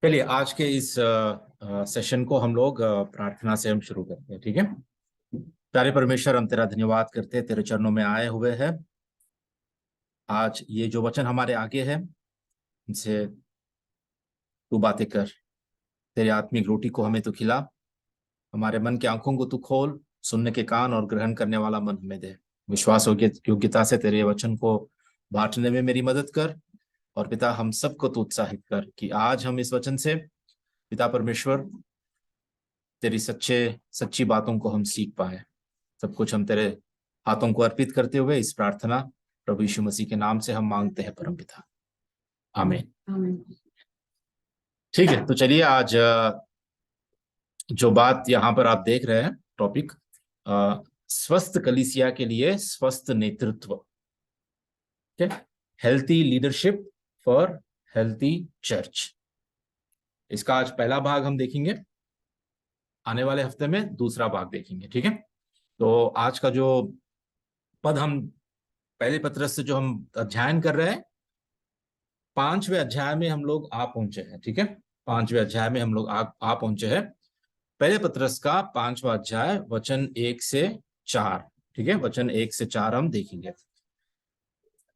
चलिए आज के इस सेशन को हम लोग प्रार्थना से हम शुरू करते हैं। ठीक है। प्यारे परमेश्वर, हम तेरा धन्यवाद करते हैं, तेरे चरणों में आए हुए हैं। आज ये जो वचन हमारे आगे है, इनसे तू बातें कर। तेरी आत्मिक रोटी को हमें तो खिला, हमारे मन के आंखों को तू खोल, सुनने के कान और ग्रहण करने वाला मन हमें दे। विश्वास योग्यता से तेरे वचन को बांटने में मेरी मदद कर। और पिता, हम सबको तू उत्साहित कर कि आज हम इस वचन से, पिता परमेश्वर, तेरी सच्ची बातों को हम सीख पाए। सब कुछ हम तेरे हाथों को अर्पित करते हुए इस प्रार्थना प्रभु यीशु मसीह के नाम से हम मांगते हैं परम पिता, आमीन। ठीक है, तो चलिए आज जो बात यहाँ पर आप देख रहे हैं, टॉपिक स्वस्थ कलीसिया के लिए स्वस्थ नेतृत्व। Healthy leadership for healthy church. इसका आज पहला भाग हम देखेंगे, आने वाले हफ्ते में दूसरा भाग देखेंगे। ठीक है। तो आज का जो पद हम पहले पत्रस से जो हम अध्ययन कर रहे हैं, 5वें अध्याय में हम लोग आ पहुंचे हैं। ठीक है। 5वें अध्याय में हम लोग आ पहुंचे हैं। पहले पत्रस का 5वां अध्याय वचन 1 से 4। ठीक है। वचन 1 से 4 हम देखेंगे।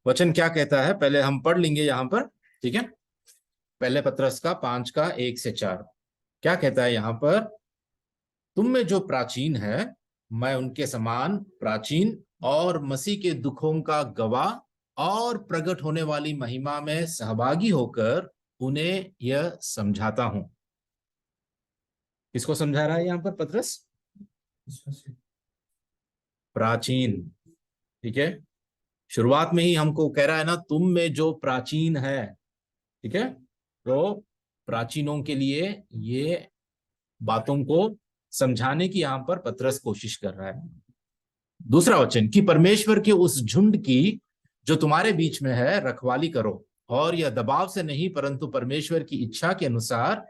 वचन क्या कहता है पहले हम पढ़ लेंगे यहां पर। ठीक है। पहले पत्रस का 5 का 1 से 4 क्या कहता है यहां पर? तुम में जो प्राचीन है, मैं उनके समान प्राचीन और मसीह के दुखों का गवाह और प्रकट होने वाली महिमा में सहभागी होकर उन्हें यह समझाता हूं। किसको समझा रहा है यहां पर पत्रस? प्राचीन। ठीक है। शुरुआत में ही हमको कह रहा है ना, तुम में जो प्राचीन है। ठीक है। तो प्राचीनों के लिए ये बातों को समझाने की यहां पर पत्रस कोशिश कर रहा है। दूसरा वचन कि परमेश्वर के उस झुंड की जो तुम्हारे बीच में है रखवाली करो, और यह दबाव से नहीं परंतु परमेश्वर की इच्छा के अनुसार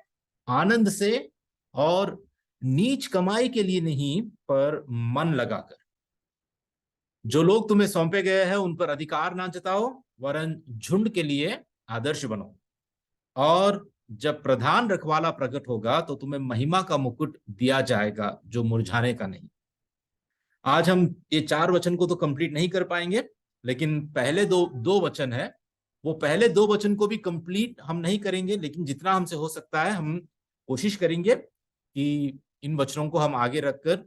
आनंद से, और नीच कमाई के लिए नहीं पर मन लगाकर। जो लोग तुम्हें सौंपे गए हैं उन पर अधिकार ना जताओ, वरन झुंड के लिए आदर्श बनो। और जब प्रधान रखवाला प्रकट होगा तो तुम्हें महिमा का मुकुट दिया जाएगा जो मुरझाने का नहीं। आज हम ये 4 वचन को तो कंप्लीट नहीं कर पाएंगे, लेकिन पहले दो वचन है, वो पहले 2 वचन को भी कंप्लीट हम नहीं करेंगे, लेकिन जितना हमसे हो सकता है हम कोशिश करेंगे कि इन वचनों को हम आगे रखकर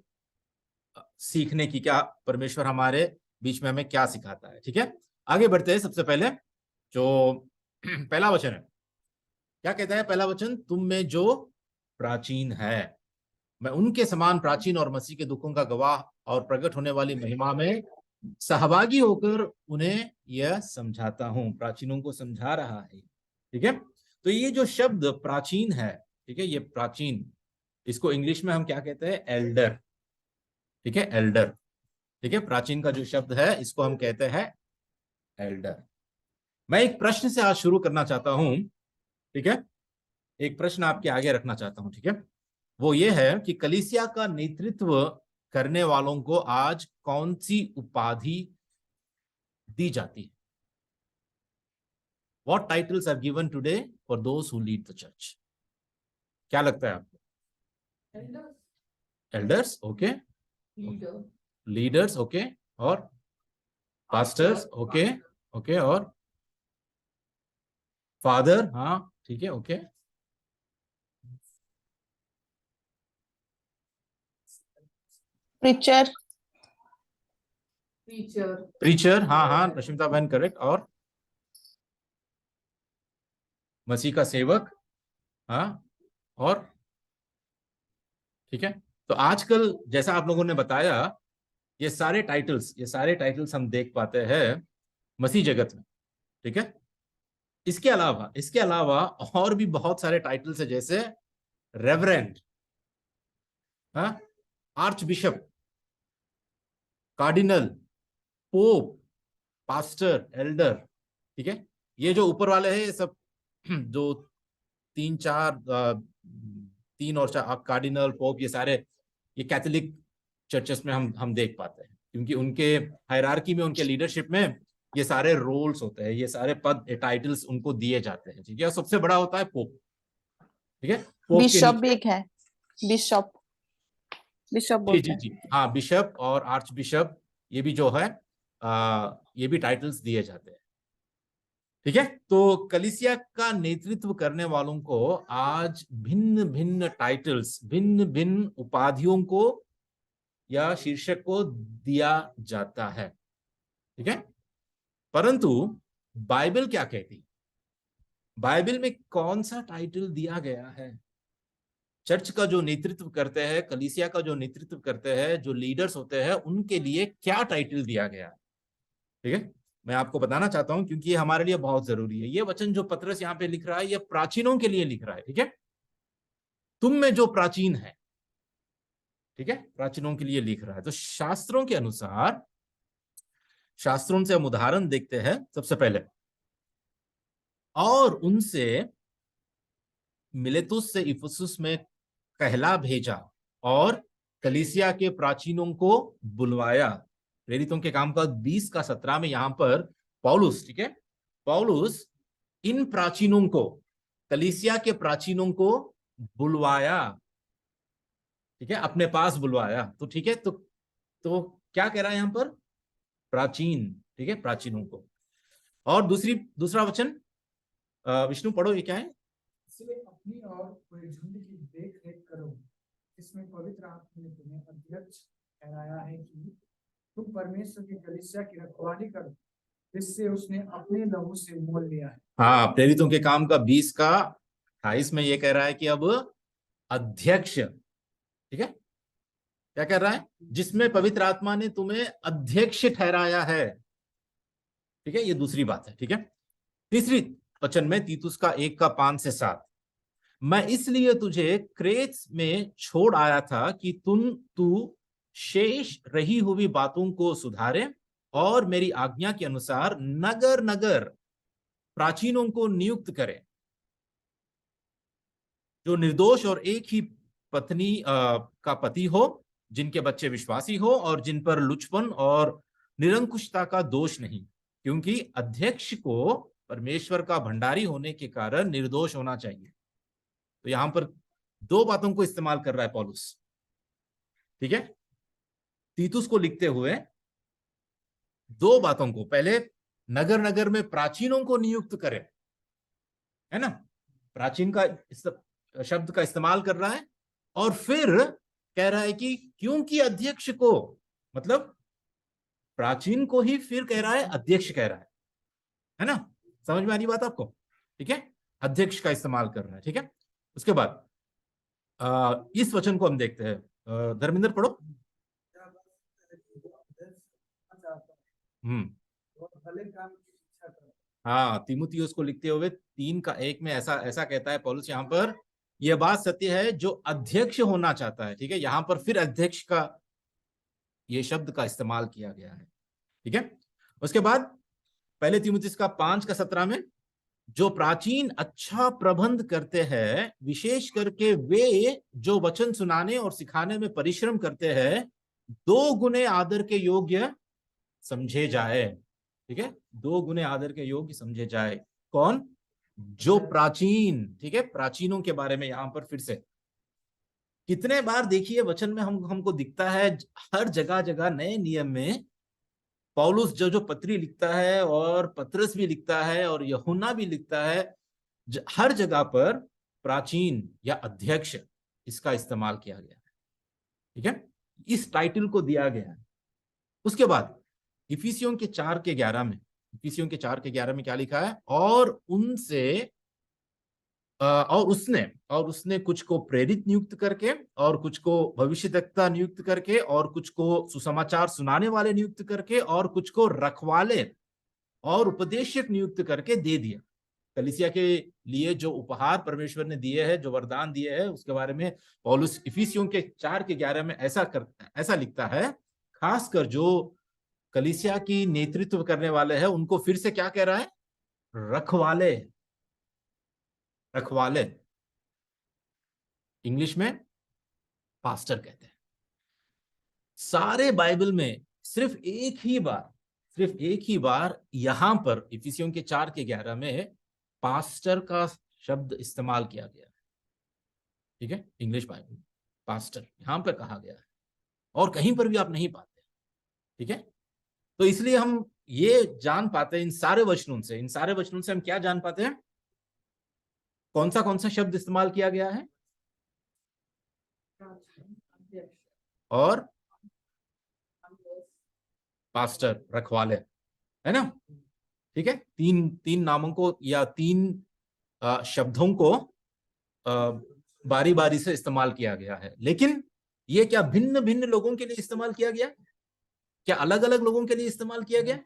सीखने की, क्या परमेश्वर हमारे बीच में हमें क्या सिखाता है। ठीक है। आगे बढ़ते हैं। सबसे पहले जो पहला वचन है, क्या कहता है पहला वचन? तुम में जो प्राचीन है, मैं उनके समान प्राचीन और मसीह के दुखों का गवाह और प्रकट होने वाली महिमा में सहभागी होकर उन्हें यह समझाता हूं। प्राचीनों को समझा रहा है। ठीक है। तो ये जो शब्द प्राचीन है, ठीक है, ये प्राचीन, इसको इंग्लिश में हम क्या कहते हैं? एल्डर। ठीक है, एल्डर। ठीक है। प्राचीन का जो शब्द है इसको हम कहते हैं एल्डर। मैं एक प्रश्न से आज शुरू करना चाहता हूं। ठीक है। एक प्रश्न आपके आगे रखना चाहता हूं। ठीक है। वो ये है कि कलीसिया का नेतृत्व करने वालों को आज कौन सी उपाधि दी जाती है? What titles are given today for those who lead the church? क्या लगता है आपको? Elders, okay. Leaders, okay. और पास्टर्स, ओके। ओके। और फादर, हाँ ठीक है, ओके। प्रीचर। प्रीचर, हाँ हाँ रश्मिता बहन, करेक्ट। और मसीह का सेवक, हाँ। और ठीक है। तो आजकल जैसा आप लोगों ने बताया, ये सारे टाइटल्स हम देख पाते हैं मसीह जगत में। ठीक है। इसके अलावा और भी बहुत सारे टाइटल्स है, जैसे रेवरेंड, हाँ, arch bishop, cardinal, pope, pastor, Elder. ठीक है। ये जो ऊपर वाले हैं ये सब जो 3 और 4 कार्डिनल, पोप, ये सारे ये कैथोलिक चर्चेस में हम देख पाते हैं, क्योंकि उनके हायरार्की में, उनके लीडरशिप में ये सारे रोल्स होते हैं, ये सारे पद, टाइटल्स उनको दिए जाते हैं। ठीक है। सबसे बड़ा होता है पोप। ठीक है, पोप के बिशप नीचे। भी एक है, बिशप, बिशप जी बोलते जी हैं। जी, हाँ, बिशप और आर्च बिशप, ये भी जो है ये भी टाइटल्स दिए जाते हैं। ठीक है, तो कलीसिया का नेतृत्व करने वालों को आज भिन्न भिन्न टाइटल्स, भिन्न भिन्न उपाधियों को या शीर्षक को दिया जाता है। ठीक है, परंतु बाइबल क्या कहती, बाइबल में कौन सा टाइटल दिया गया है? चर्च का जो नेतृत्व करते हैं, कलीसिया का जो नेतृत्व करते हैं, जो लीडर्स होते हैं, उनके लिए क्या टाइटल दिया गया है? ठीक है, मैं आपको बताना चाहता हूं क्योंकि ये हमारे लिए बहुत जरूरी है। ये वचन जो पतरस यहाँ पे लिख रहा है, ये प्राचीनों के लिए लिख रहा है। ठीक है, तुम में जो प्राचीन है, ठीक है, प्राचीनों के लिए लिख रहा है। तो शास्त्रों के अनुसार, शास्त्रों से हम उदाहरण देखते हैं सबसे पहले, और उनसे मिलेतुस से इफुसुस में कहला भेजा और कलीसिया के प्राचीनों को बुलवाया। प्रेरितों के काम का 20 का 17 में यहां पर पौलुस, ठीक है, पौलुस इन प्राचीनों को, कलीसिया के प्राचीनों को बुलवाया। ठीक है, अपने पास बुलवाया। तो ठीक है, तो क्या कह रहा है यहां पर? प्राचीन, ठीक है, प्राचीनों को। और दूसरा वचन विष्णु पढ़ो, ये क्या है? इसलिए अपनी और पूरे झुंड की देख रेख करो, इसमें पवित्र आत्मा ने तुम्हें अध्यक्ष ठहराया है कि तुम परमेश्वर की कलीसिया की रखवाली करो, जिससे उसने अपने लहू से मोल लिया है। हाँ, प्रेरितों के काम का 20 का 28 में ये कह रहा है कि अब अध्यक्ष, ठीक है, क्या कह रहा है? जिसमें पवित्र आत्मा ने तुम्हें अध्यक्ष ठहराया है। ठीक है, ये दूसरी बात है। ठीक है, तीसरी वचन में तीतुस का 1 का 5 से 7, मैं इसलिए तुझे क्रेत में छोड़ आया था कि तू शेष रही हुई बातों को सुधारे और मेरी आज्ञा के अनुसार नगर नगर प्राचीनों को नियुक्त करे, जो निर्दोष और एक ही पत्नी का पति हो, जिनके बच्चे विश्वासी हो और जिन पर लुचपन और निरंकुशता का दोष नहीं, क्योंकि अध्यक्ष को परमेश्वर का भंडारी होने के कारण निर्दोष होना चाहिए। तो यहां पर दो बातों को इस्तेमाल कर रहा है पौलुस। ठीक है, तीतुस को लिखते हुए दो बातों को, पहले नगर नगर में प्राचीनों को नियुक्त करे, है ना, प्राचीन का शब्द का इस्तेमाल कर रहा है, और फिर कह रहा है कि क्योंकि अध्यक्ष को, मतलब प्राचीन को ही फिर कह रहा है अध्यक्ष कह रहा है ना, समझ में आ रही बात आपको? ठीक है, अध्यक्ष का इस्तेमाल कर रहा है। ठीक है, उसके बाद इस वचन को हम देखते हैं, धर्मेंद्र पढ़ो। हाँ, तीमुथियुस को लिखते हुए 3 का 1 में ऐसा ऐसा कहता है पौलुस यहां पर, यह बात सत्य है जो अध्यक्ष होना चाहता है। ठीक है, यहां पर फिर अध्यक्ष का ये शब्द का इस्तेमाल किया गया है। ठीक है, उसके बाद पहले तीमुथियुस का 5 का 17 में, जो प्राचीन अच्छा प्रबंध करते हैं, विशेष करके वे जो वचन सुनाने और सिखाने में परिश्रम करते हैं, 2 गुने आदर के योग्य समझे जाए। ठीक है, 2 गुने आदर के योग्य समझे जाए। कौन? जो प्राचीन। ठीक है, प्राचीनों के बारे में यहां पर फिर से कितने बार देखिए वचन में हमको दिखता है, हर जगह जगह नए नियम में पौलुस जो जो पत्री लिखता है, और पतरस भी लिखता है, और यूहन्ना भी लिखता है, हर जगह पर प्राचीन या अध्यक्ष इसका इस्तेमाल किया गया है। ठीक है, इस टाइटल को दिया गया है। उसके बाद इफिसियों के 4 के 11 में, इफिसियों के 4 के 11 में क्या लिखा है? और उसने कुछ को प्रेरित नियुक्त करके, और कुछ को भविष्यद्वक्ता नियुक्त करके, और कुछ को सुसमाचार सुनाने वाले नियुक्त करके, और कुछ को रखवाले और उपदेशक नियुक्त करके दे दिया। कलीसिया के लिए जो उपहार परमेश्वर ने दिए हैं, जो वरदान दिए हैं, उसके बारे में पौलुस इफिसियों के 4 के 11 में ऐसा लिखता है। खासकर जो कलीसिया की नेतृत्व करने वाले हैं, उनको फिर से क्या कह रहा है? रखवाले। रखवाले इंग्लिश में पास्टर कहते हैं। सारे बाइबल में सिर्फ एक ही बार यहां पर इफिसियों के 4 के 11 में पास्टर का शब्द इस्तेमाल किया गया है। ठीक है, इंग्लिश बाइबल पास्टर यहां पर कहा गया है, और कहीं पर भी आप नहीं पाते। ठीक है, तो इसलिए हम ये जान पाते हैं इन सारे वचनों से हम क्या जान पाते हैं, कौन सा शब्द इस्तेमाल किया गया है, और पास्टर रखवाले, है ना। ठीक है, तीन तीन नामों को या तीन शब्दों को बारी बारी से इस्तेमाल किया गया है। लेकिन ये क्या भिन्न भिन्न लोगों के लिए इस्तेमाल किया गया, क्या अलग अलग लोगों के लिए इस्तेमाल किया गया,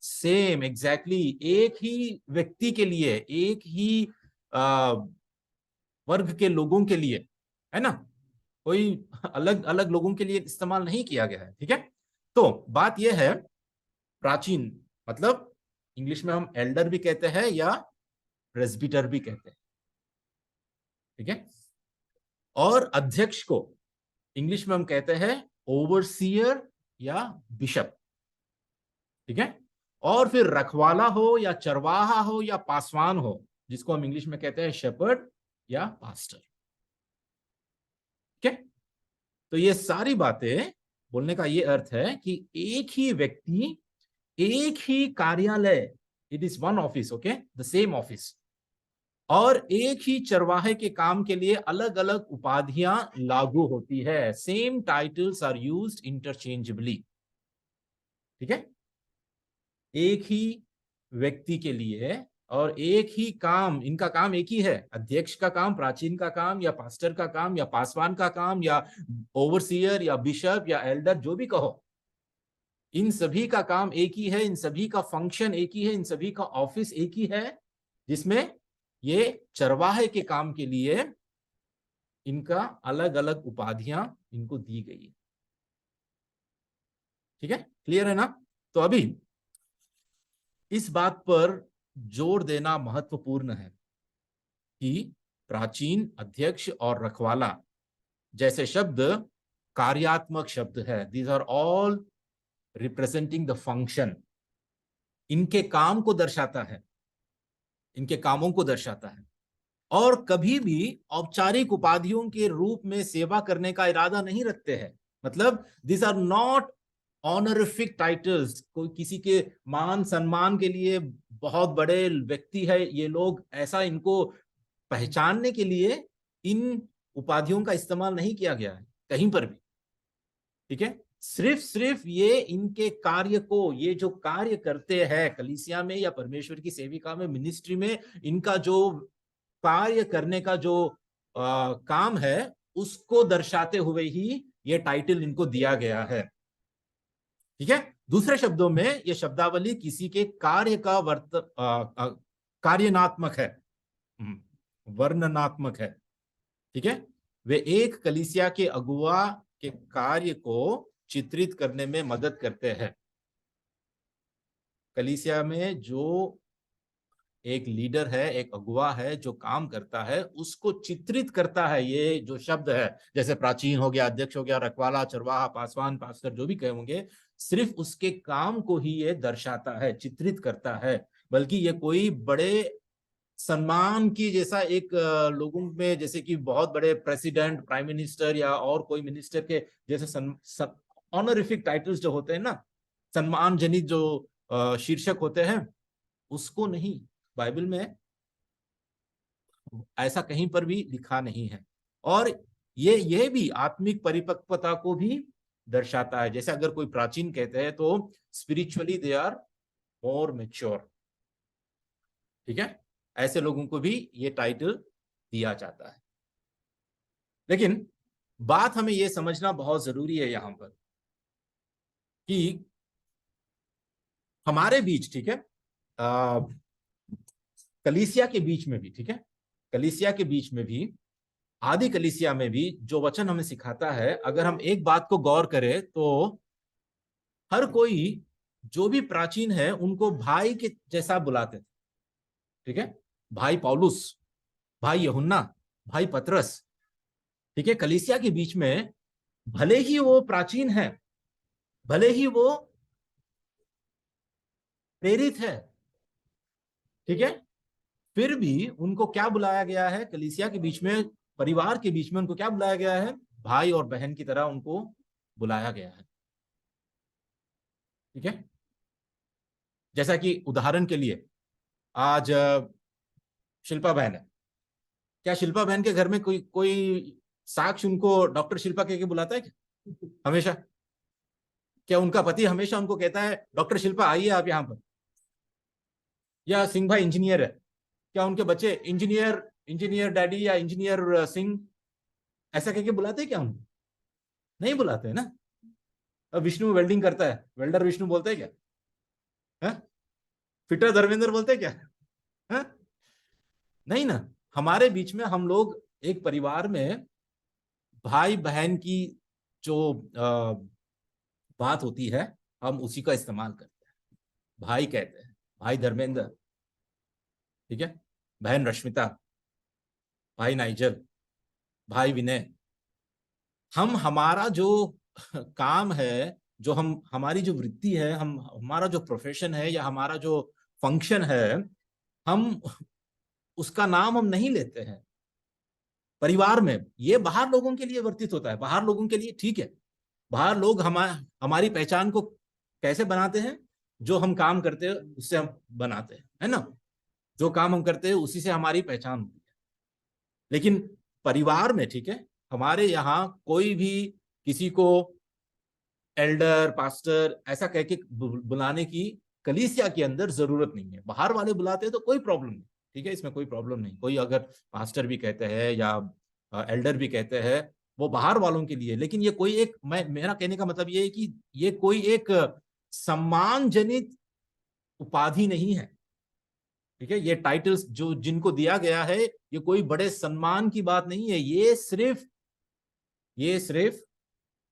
सेम एग्जैक्टली एक ही व्यक्ति के लिए, एक ही वर्ग के लोगों के लिए, है ना, कोई अलग अलग लोगों के लिए इस्तेमाल नहीं किया गया है। ठीक है, तो बात यह है, प्राचीन मतलब इंग्लिश में हम एल्डर भी कहते हैं या प्रेस्बिटर भी कहते हैं। ठीक है, और अध्यक्ष को इंग्लिश में हम कहते हैं ओवरसीयर या बिशप। ठीक है, और फिर रखवाला हो या चरवाहा हो या पासवान हो, जिसको हम इंग्लिश में कहते हैं शेपर्ड या पास्टर। ठीक है, तो ये सारी बातें बोलने का ये अर्थ है कि एक ही व्यक्ति, एक ही कार्यालय, it is one office, okay, the same office, और एक ही चरवाहे के काम के लिए अलग अलग उपाधियां लागू होती है। Same titles are used interchangeably. ठीक है, एक ही व्यक्ति के लिए और एक ही काम, इनका काम एक ही है, अध्यक्ष का काम, प्राचीन का काम, या पास्टर का काम, या पासवान का काम, या ओवरसीयर या बिशप या एल्डर, जो भी कहो, इन सभी का काम एक ही है, इन सभी का फंक्शन एक ही है, इन सभी का ऑफिस एक ही है, जिसमें ये चरवाहे के काम के लिए इनका अलग अलग उपाधियां इनको दी गई है। ठीक है, क्लियर है ना। तो अभी इस बात पर जोर देना महत्वपूर्ण है कि प्राचीन, अध्यक्ष और रखवाला जैसे शब्द कार्यात्मक शब्द है। These are all representing the function, इनके काम को दर्शाता है, इनके कामों को दर्शाता है, और कभी भी औपचारिक उपाधियों के रूप में सेवा करने का इरादा नहीं रखते हैं। मतलब this are not honorific titles, कोई किसी के मान सम्मान के लिए बहुत बड़े व्यक्ति है ये लोग, ऐसा इनको पहचानने के लिए इन उपाधियों का इस्तेमाल नहीं किया गया है कहीं पर भी। ठीक है, सिर्फ ये इनके कार्य को, ये जो कार्य करते हैं कलीसिया में या परमेश्वर की सेविका में, मिनिस्ट्री में, इनका जो कार्य करने का जो काम है, उसको दर्शाते हुए ही ये टाइटल इनको दिया गया है। ठीक है, दूसरे शब्दों में ये शब्दावली किसी के कार्य का कार्यनात्मक है, वर्णनात्मक है। ठीक है, वे एक कलीसिया के अगुआ के कार्य को चित्रित करने में मदद करते हैं। कलीसिया में जो एक लीडर है, एक अगुआ है जो काम करता है, उसको चित्रित करता है ये जो शब्द है, जैसे प्राचीन हो गया, अध्यक्ष हो गया, रखवाला, चरवाहा, पासवान, पास्टर, जो भी कहेंगे, सिर्फ उसके काम को ही ये दर्शाता है, चित्रित करता है। बल्कि ये कोई बड़े सम्मान की जैसा एक लोगों में, जैसे कि बहुत बड़े प्रेसिडेंट, प्राइम मिनिस्टर या और कोई मिनिस्टर के जैसे ऑनरिफिक टाइटल्स जो होते हैं ना, सम्मान जनित जो शीर्षक होते हैं, उसको नहीं, बाइबल में ऐसा कहीं पर भी लिखा नहीं है। और ये भी आत्मिक परिपक्वता को भी दर्शाता है। जैसे अगर कोई प्राचीन कहते हैं तो spiritually they are more mature. ठीक है, ऐसे लोगों को भी ये टाइटल दिया जाता है। लेकिन बात हमें यह समझना बहुत जरूरी है यहां पर कि हमारे बीच, ठीक है, कलीसिया के बीच में भी, ठीक है, कलीसिया के बीच में भी, आदि कलीसिया में भी जो वचन हमें सिखाता है, अगर हम एक बात को गौर करें तो हर कोई जो भी प्राचीन है उनको भाई के जैसा बुलाते थे। ठीक है, भाई पौलुस, भाई यूहन्ना, भाई पतरस। ठीक है, कलीसिया के बीच में भले ही वो प्राचीन है, भले ही वो प्रेरित है, ठीक है, फिर भी उनको क्या बुलाया गया है कलीसिया के बीच में, परिवार के बीच में उनको क्या बुलाया गया है? भाई और बहन की तरह उनको बुलाया गया है। ठीक है, जैसा कि उदाहरण के लिए आज शिल्पा बहन है, क्या शिल्पा बहन के घर में कोई कोई साक्ष उनको डॉक्टर शिल्पा कह के बुलाता है क्या हमेशा? क्या उनका पति हमेशा उनको कहता है डॉक्टर शिल्पा आइए आप यहाँ पर? या सिंह भाई इंजीनियर है, क्या उनके बच्चे इंजीनियर इंजीनियर डैडी या इंजीनियर सिंह ऐसा कह के बुलाते हैं क्या उनको? नहीं बुलाते हैं ना। अब विष्णु वेल्डिंग करता है, वेल्डर विष्णु बोलते हैं क्या? है? फिटर धर्मेंद्र बोलते हैं क्या? है? नहीं ना। हमारे बीच में हम लोग एक परिवार में भाई बहन की जो बात होती है हम उसी का इस्तेमाल करते हैं। भाई कहते हैं, भाई धर्मेंद्र, ठीक है, बहन रश्मिता, भाई नाइजल, भाई विनय। हम हमारा जो काम है, जो हम हमारी जो वृत्ति है, हम हमारा जो प्रोफेशन है या हमारा जो फंक्शन है, हम उसका नाम हम नहीं लेते हैं परिवार में। ये बाहर लोगों के लिए वर्तित होता है, बाहर लोगों के लिए ठीक है। बाहर लोग हमारी पहचान को कैसे बनाते हैं? जो हम काम करते हैं उससे हम बनाते हैं, है ना। जो काम हम करते हैं उसी से हमारी पहचान होती है। लेकिन परिवार में, ठीक है, हमारे यहाँ कोई भी किसी को एल्डर पास्टर ऐसा कह के बुलाने की कलीसिया के अंदर जरूरत नहीं है। बाहर वाले बुलाते हैं तो कोई प्रॉब्लम नहीं, ठीक है, इसमें कोई प्रॉब्लम नहीं। कोई अगर पास्टर भी कहते हैं या एल्डर भी कहते हैं, वो बाहर वालों के लिए। लेकिन ये कोई एक, मेरा कहने का मतलब ये है कि ये कोई एक सम्मान जनित उपाधि नहीं है, ठीक है। ये टाइटल्स जो जिनको दिया गया है, ये कोई बड़े सम्मान की बात नहीं है। ये सिर्फ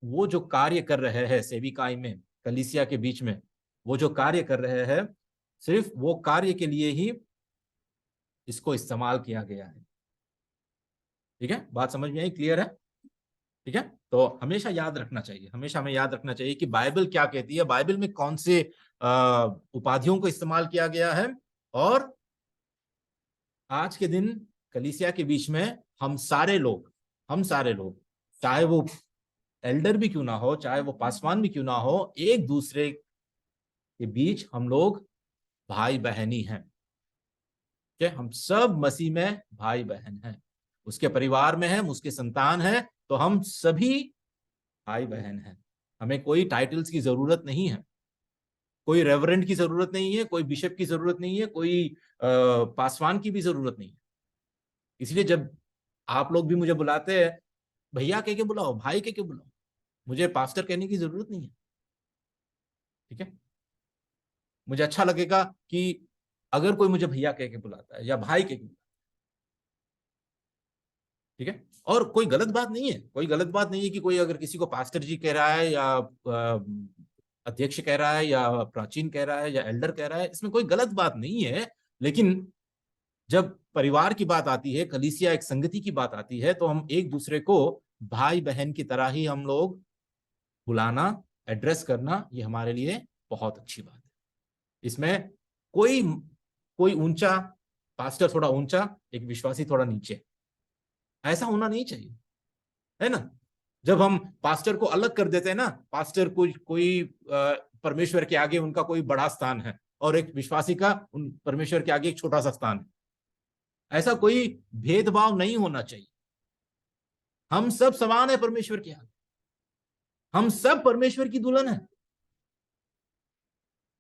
वो जो कार्य कर रहे हैं सेविकाई में, कलीसिया के बीच में, वो जो कार्य कर रहे हैं, सिर्फ वो कार्य के लिए ही इसको इस्तेमाल किया गया है। ठीक है, बात समझ में आई? क्लियर है? ठीक है, तो हमेशा याद रखना चाहिए, हमेशा हमें याद रखना चाहिए कि बाइबल क्या कहती है, बाइबल में कौन से उपाधियों को इस्तेमाल किया गया है। और आज के दिन कलीसिया के बीच में हम सारे लोग चाहे वो एल्डर भी क्यों ना हो, चाहे वो पासवान भी क्यों ना हो, एक दूसरे के बीच हम लोग भाई बहनी हैं। ठीक है, हम सब मसीह में भाई बहन हैं, उसके परिवार में हैं, उसके संतान हैं, तो हम सभी भाई बहन हैं। हमें कोई टाइटल्स की जरूरत नहीं है, कोई रेवरेंड की जरूरत नहीं है, कोई बिशप की जरूरत नहीं है, कोई पासवान की भी जरूरत नहीं है। इसलिए जब आप लोग भी मुझे बुलाते हैं, भैया कह के बुलाओ, भाई कह के बुलाओ, मुझे पास्टर कहने की जरूरत नहीं है। ठीक है, मुझे अच्छा लगेगा कि अगर कोई मुझे भैया कह के बुलाता है या भाई कह के बुलाता है, ठीक है। और कोई गलत बात नहीं है, कोई गलत बात नहीं है कि कोई अगर किसी को पास्टर जी कह रहा है या अध्यक्ष कह रहा है या प्राचीन कह रहा है या एल्डर कह रहा है, इसमें कोई गलत बात नहीं है। लेकिन जब परिवार की बात आती है, कलीसिया एक संगति की बात आती है, तो हम एक दूसरे को भाई बहन की तरह ही हम लोग बुलाना, एड्रेस करना, ये हमारे लिए बहुत अच्छी बात है। इसमें कोई कोई ऊंचा, पास्टर थोड़ा ऊंचा, एक विश्वासी थोड़ा नीचे, ऐसा होना नहीं चाहिए, है ना। जब हम पास्टर को अलग कर देते हैं ना, पास्टर कोई परमेश्वर के आगे उनका कोई बड़ा स्थान है और एक विश्वासी का उन परमेश्वर के आगे एक छोटा सा स्थान है, ऐसा कोई भेदभाव नहीं होना चाहिए। हम सब समान है परमेश्वर के आगे, हम सब परमेश्वर की दुल्हन है।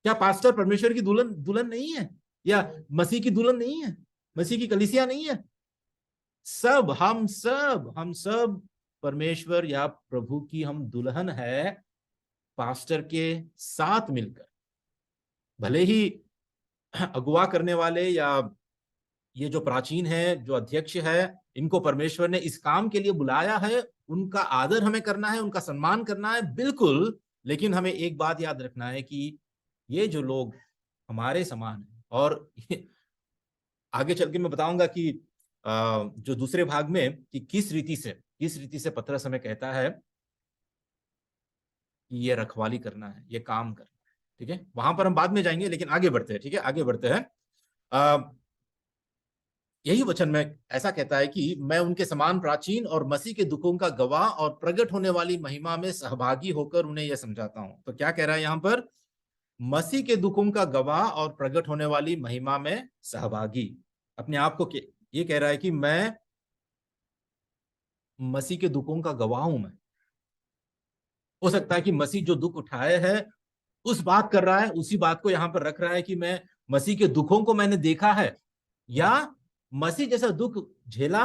क्या पास्टर परमेश्वर की दुल्हन दुल्हन नहीं है? या मसीह की दुल्हन नहीं है? मसीह की कलीसिया नहीं है? हम सब परमेश्वर या प्रभु की हम दुल्हन है, पास्टर के साथ मिलकर। भले ही अगुवा करने वाले या ये जो प्राचीन है, जो अध्यक्ष है, इनको परमेश्वर ने इस काम के लिए बुलाया है, उनका आदर हमें करना है, उनका सम्मान करना है, बिल्कुल। लेकिन हमें एक बात याद रखना है कि ये जो लोग हमारे समान है, और आगे चल के मैं बताऊंगा कि जो दूसरे भाग में कि किस रीति से पतरस हमें कहता है कि ये रखवाली करना है, ये काम करना है। ठीक है, वहां पर हम बाद में जाएंगे, लेकिन आगे बढ़ते हैं। ठीक है, आगे बढ़ते हैं। यही वचन में ऐसा कहता है कि मैं उनके समान प्राचीन और मसीह के दुखों का गवाह और प्रकट होने वाली महिमा में सहभागी होकर उन्हें यह समझाता हूं। तो क्या कह रहा है यहां पर? मसीह के दुखों का गवाह और प्रकट होने वाली महिमा में सहभागी। अपने आप को ये कह रहा है कि मैं मसीह के दुखों का गवाह हूं। मैं, हो सकता है कि मसीह जो दुख उठाए हैं उस बात कर रहा है, उसी बात को यहां पर रख रहा है कि मैं मसीह के दुखों को मैंने देखा है, या मसीह जैसा दुख झेला,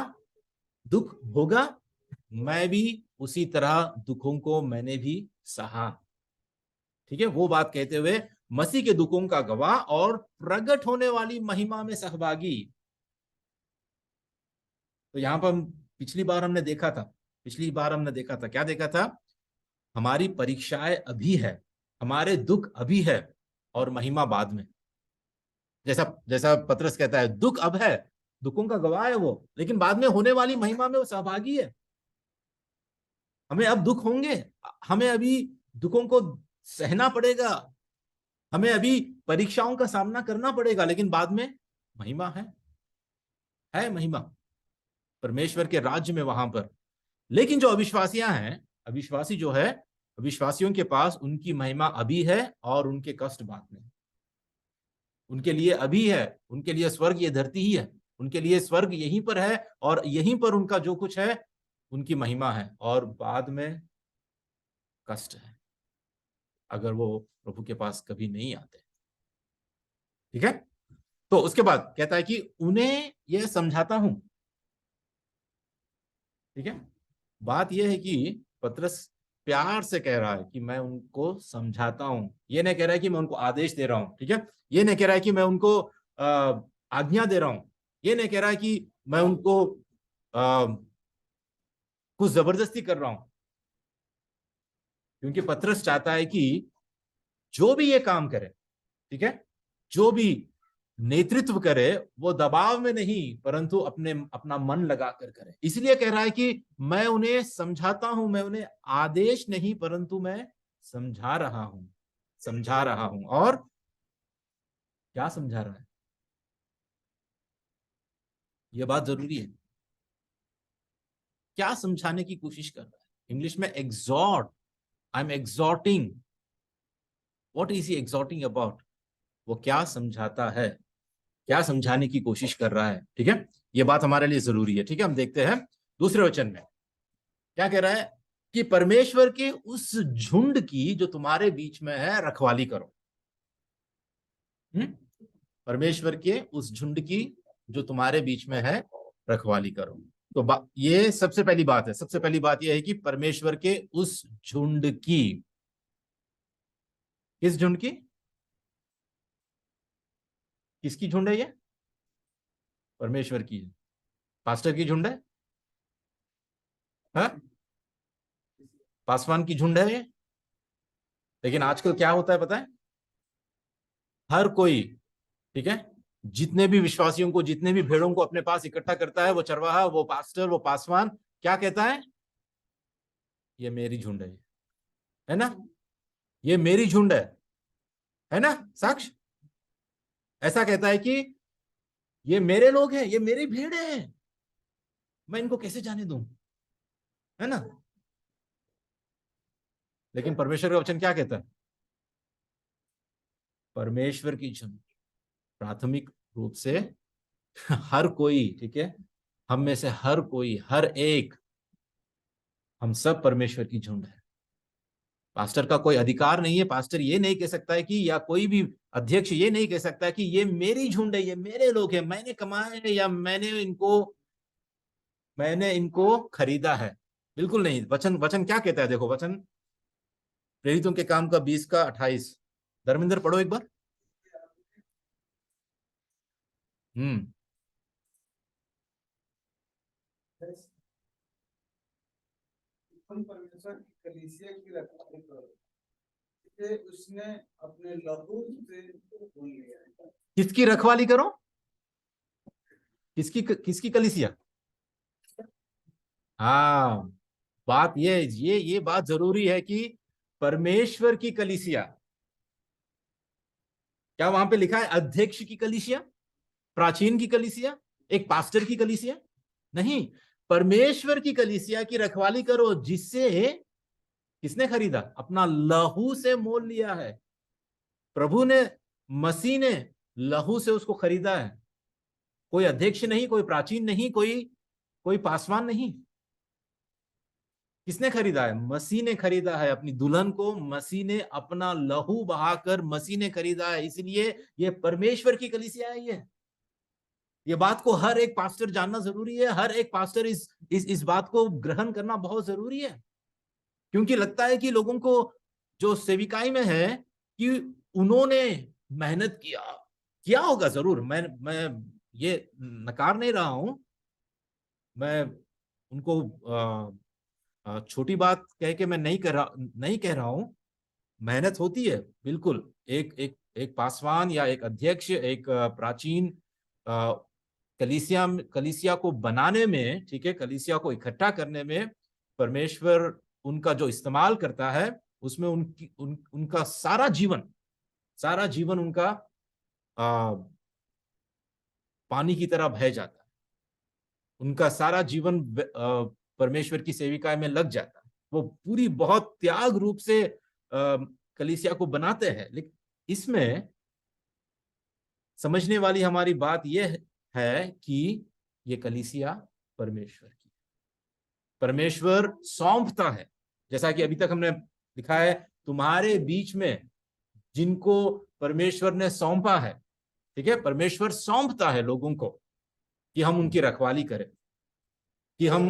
दुख होगा, मैं भी उसी तरह दुखों को मैंने भी सहा। ठीक है, वो बात कहते हुए मसीह के दुखों का गवाह और प्रकट होने वाली महिमा में सहभागी। तो यहां पर पिछली बार हमने देखा था, क्या देखा था? हमारी परीक्षाएं अभी है, हमारे दुख अभी है और महिमा बाद में। जैसा जैसा पतरस कहता है, दुख अब है, दुखों का गवाह है वो, लेकिन बाद में होने वाली महिमा में वो सहभागी है। हमें अब दुख होंगे, हमें अभी दुखों को सहना पड़ेगा, हमें अभी परीक्षाओं का सामना करना पड़ेगा, लेकिन बाद में महिमा है महिमा परमेश्वर के राज्य में वहां पर। लेकिन जो अविश्वासियां हैं, अविश्वासी जो है, अविश्वासियों के पास उनकी महिमा अभी है और उनके कष्ट बाद में। उनके लिए अभी है, उनके लिए स्वर्ग ये धरती ही है, उनके लिए स्वर्ग यहीं पर है और यहीं पर उनका जो कुछ है उनकी महिमा है, और बाद में कष्ट है अगर वो प्रभु के पास कभी नहीं आते। ठीक है, तो उसके बाद कहता है कि उन्हें यह समझाता हूं। ठीक है, बात यह है कि पतरस प्यार से कह रहा है कि मैं उनको समझाता हूं, ये नहीं कह रहा है कि मैं उनको आदेश दे रहा हूं। ठीक है, ये नहीं कह रहा है कि मैं उनको आज्ञा दे रहा हूं, ये नहीं कह रहा है कि मैं उनको कुछ जबरदस्ती कर रहा हूं, क्योंकि पतरस चाहता है कि जो भी ये काम करे, ठीक है, जो भी नेतृत्व करे, वो दबाव में नहीं परंतु अपना मन लगाकर करे। इसलिए कह रहा है कि मैं उन्हें समझाता हूं, मैं उन्हें आदेश नहीं परंतु मैं समझा रहा हूं। और क्या समझा रहा है, यह बात जरूरी है। क्या समझाने की कोशिश कर रहा है? इंग्लिश में exhort, I am exhorting. What is he exhorting about? वो क्या समझाता है, क्या समझाने की कोशिश कर रहा है? ठीक है, ये बात हमारे लिए जरूरी है। ठीक है, हम देखते हैं दूसरे वचन में क्या कह रहा है कि परमेश्वर के उस झुंड की जो तुम्हारे बीच में है रखवाली करो। परमेश्वर के उस झुंड की जो तुम्हारे बीच में है रखवाली करो। तो ये सबसे पहली बात है। सबसे पहली बात यह है कि परमेश्वर के उस झुंड की, किस झुंड की? किसकी झुंड है ये? परमेश्वर की। पास्टर की झुंड है? हाँ, पासवान की झुंड है ये। लेकिन आजकल क्या होता है पता है? हर कोई, ठीक है, जितने भी विश्वासियों को, जितने भी भेड़ों को अपने पास इकट्ठा करता है, वो चरवाहा, वो पास्टर, वो पासवान, क्या कहता है? ये मेरी झुंड है ना, ये मेरी झुंड है ना साक्ष? ऐसा कहता है कि ये मेरे लोग हैं, ये मेरी भेड़ हैं, मैं इनको कैसे जाने दूं, है ना? लेकिन परमेश्वर का वचन क्या कहता है? परमेश्वर की झुंड प्राथमिक रूप से हर कोई, ठीक है, हम में से हर कोई, हर एक, हम सब परमेश्वर की झुंड है। पास्टर का कोई अधिकार नहीं है, पास्टर ये नहीं कह सकता है कि, या कोई भी अध्यक्ष ये नहीं कह सकता है कि ये मेरी झुंड है, ये मेरे लोग हैं, मैंने कमाए हैं या मैंने इनको खरीदा है। बिल्कुल नहीं। वचन वचन क्या कहता है? देखो वचन, प्रेरितों के काम का 20 का 28। धर्मेंद्र पढ़ो एक बार। हम्म तुम परमेश्वर की कलीसिया की रखवाली करो, इसे उसने अपने लहू से धुल लिया है। किसकी रखवाली करो? किसकी कलीसिया? हाँ, बात ये बात जरूरी है कि परमेश्वर की कलीसिया। क्या वहां पे लिखा है अध्यक्ष की कलीसिया, प्राचीन की कलीसिया? एक पास्टर की कलीसिया नहीं, परमेश्वर की कलीसिया की रखवाली करो, जिससे किसने खरीदा? अपना लहू से मोल लिया है। प्रभु ने, मसीह ने लहू से उसको खरीदा है। कोई अध्यक्ष नहीं, कोई प्राचीन नहीं, कोई पासवान नहीं। किसने खरीदा है? मसीह ने खरीदा है अपनी दुल्हन को। मसीह ने अपना लहू बहाकर मसीह ने खरीदा है। इसलिए ये परमेश्वर की कलीसिया है। ये बात को हर एक पास्टर जानना जरूरी है। हर एक पास्टर इस बात को ग्रहण करना बहुत जरूरी है, क्योंकि लगता है कि लोगों को जो सेविकाई में है कि उन्होंने मेहनत किया होगा। जरूर, मैं ये नकार नहीं रहा हूं। मैं उनको छोटी बात कह के मैं नहीं कह रहा हूं। मेहनत होती है, बिल्कुल। एक एक एक पासवान या एक अध्यक्ष, एक प्राचीन कलीसिया को बनाने में, ठीक है, कलीसिया को इकट्ठा करने में परमेश्वर उनका जो इस्तेमाल करता है, उसमें उनका सारा जीवन उनका पानी की तरह बह जाता है। उनका सारा जीवन परमेश्वर की सेविका में लग जाता है। वो पूरी बहुत त्याग रूप से कलीसिया को बनाते हैं। लेकिन इसमें समझने वाली हमारी बात यह है कि ये कलीसिया परमेश्वर की, परमेश्वर सौंपता है। जैसा कि अभी तक हमने लिखा है, तुम्हारे बीच में जिनको परमेश्वर ने सौंपा है, ठीक है, परमेश्वर सौंपता है लोगों को कि हम उनकी रखवाली करें, कि हम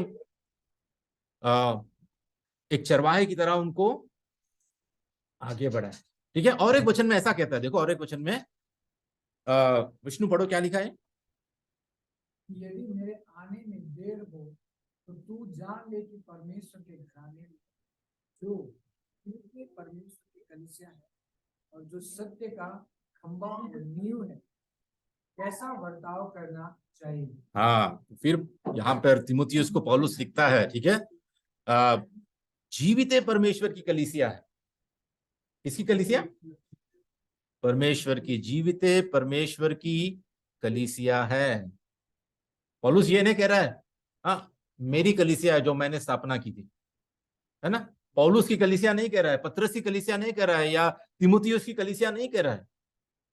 एक चरवाहे की तरह उनको आगे बढ़ाएं। ठीक है। और एक वचन में ऐसा कहता है, देखो, और एक वचन में विष्णु पढ़ो क्या लिखा है। यदि मेरे आने में देर हो तो तू जान ले कि परमेश्वर के घराने में जो परमेश्वर की कलीसिया है और जो सत्य का खंभा और नींव है, कैसा बर्ताव करना चाहिए। हाँ, फिर यहाँ पर तिमुथियुस को पौलुस लिखता है, ठीक है, जीवित परमेश्वर की कलीसिया है। किसकी कलीसिया? परमेश्वर की, जीवित परमेश्वर की कलीसिया है। पौलुस ये नहीं कह रहा है हाँ मेरी कलीसिया है जो मैंने स्थापना की थी, है ना। पौलुस की कलीसिया नहीं कह रहा है, पत्रस की कलीसिया नहीं कह रहा है, या तिमुथियुस की कलीसिया नहीं कह रहा है।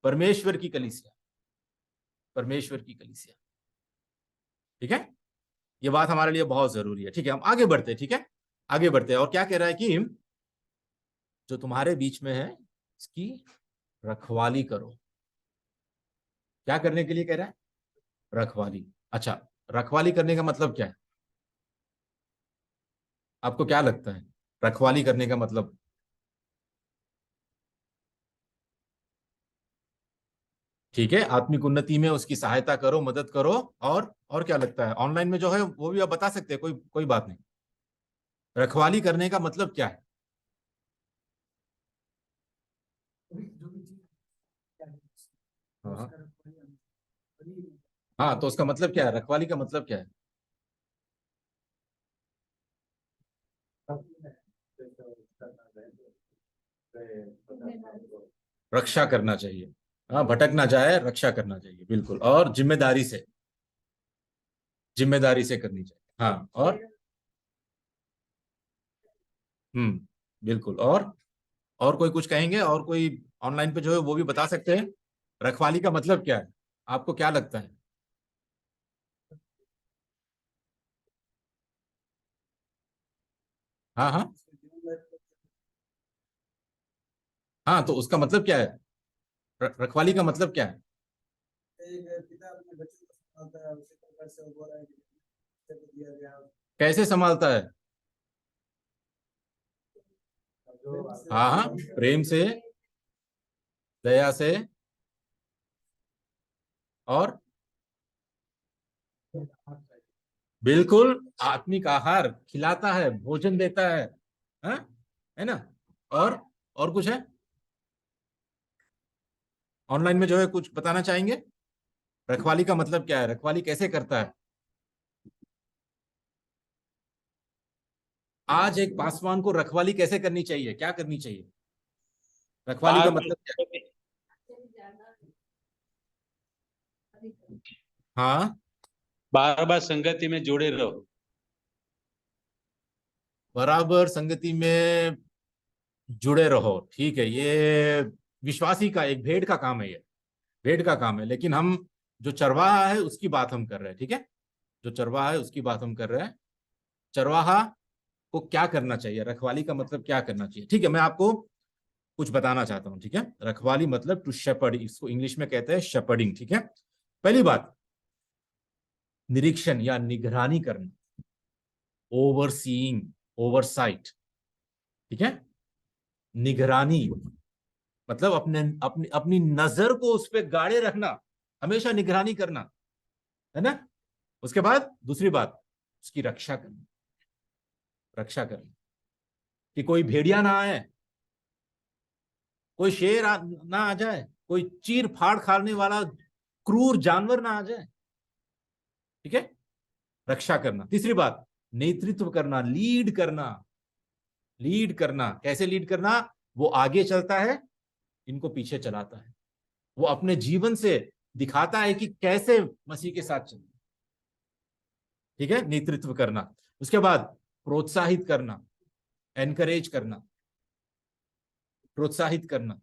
परमेश्वर की कलीसिया, परमेश्वर की कलीसिया। ठीक है, ये बात हमारे लिए बहुत जरूरी है। ठीक है, हम आगे बढ़ते हैं। ठीक है, आगे बढ़ते हैं। और क्या कह रहा है कि जो तुम्हारे बीच में है इसकी रखवाली करो। क्या करने के लिए कह रहा है? रखवाली। अच्छा, रखवाली करने का मतलब क्या है? आपको क्या लगता है रखवाली करने का मतलब? ठीक है, आत्मिक उन्नति में उसकी सहायता करो, मदद करो। और क्या लगता है? ऑनलाइन में जो है वो भी आप बता सकते हैं, कोई बात नहीं। रखवाली करने का मतलब क्या है? जो भी चीज क्या है, हाँ उसका रखवाली हाँ, तो उसका मतलब क्या है? रखवाली का मतलब क्या है? रक्षा करना चाहिए। हाँ, भटक ना जाए, रक्षा करना चाहिए, बिल्कुल। और जिम्मेदारी से करनी चाहिए। हाँ, बिल्कुल। और कोई कुछ कहेंगे? और कोई ऑनलाइन पे जो है वो भी बता सकते हैं। रखवाली का मतलब क्या है? आपको क्या लगता है? हाँ हाँ हाँ, तो उसका मतलब क्या है? रखवाली का मतलब क्या है? एक पिता अपने बच्चे को संभालता है, उसी प्रकार से वो बोल रहा है कि बच्चे को दिया गया कैसे संभालता है? हाँ हाँ, प्रेम से, दया से, और बिल्कुल आत्मिक आहार खिलाता है, भोजन देता है। हाँ, है ना। और कुछ है ऑनलाइन में जो है कुछ बताना चाहेंगे? रखवाली का मतलब क्या है? रखवाली कैसे करता है? आज एक पासवान को रखवाली कैसे करनी चाहिए? क्या करनी चाहिए? रखवाली का मतलब क्या है? हाँ, बार बार संगति में जुड़े रहो। बराबर संगति में जुड़े रहो, ठीक है। ये विश्वासी का एक भेड़ का काम है, ये भेड़ का काम है। लेकिन हम जो चरवाहा है उसकी बात हम कर रहे हैं, ठीक है। जो चरवाहा है उसकी बात हम कर रहे हैं। चरवाहा को क्या करना चाहिए, रखवाली का मतलब क्या करना चाहिए, ठीक है। मैं आपको कुछ बताना चाहता हूं, ठीक है। रखवाली मतलब टू शेपर्ड, इसको इंग्लिश में कहते हैं शेपर्डिंग, ठीक है। पहली बात, निरीक्षण या निगरानी करना, ओवरसीइंग, ओवरसाइट, ठीक है। निगरानी मतलब अपने अपनी अपनी नजर को उस पर गाड़े रखना, हमेशा निगरानी करना, है ना। उसके बाद दूसरी बात, उसकी रक्षा करना, रक्षा करना कि कोई भेड़िया ना आए, कोई शेर ना आ जाए, कोई चीर फाड़ खाने वाला क्रूर जानवर ना आ जाए, ठीक है। रक्षा करना। तीसरी बात, नेतृत्व करना, लीड करना। लीड करना, कैसे लीड करना, वो आगे चलता है, इनको पीछे चलाता है, वो अपने जीवन से दिखाता है कि कैसे मसीह के साथ चलना, ठीक है। नेतृत्व करना। उसके बाद प्रोत्साहित करना, एनकरेज करना, प्रोत्साहित करना,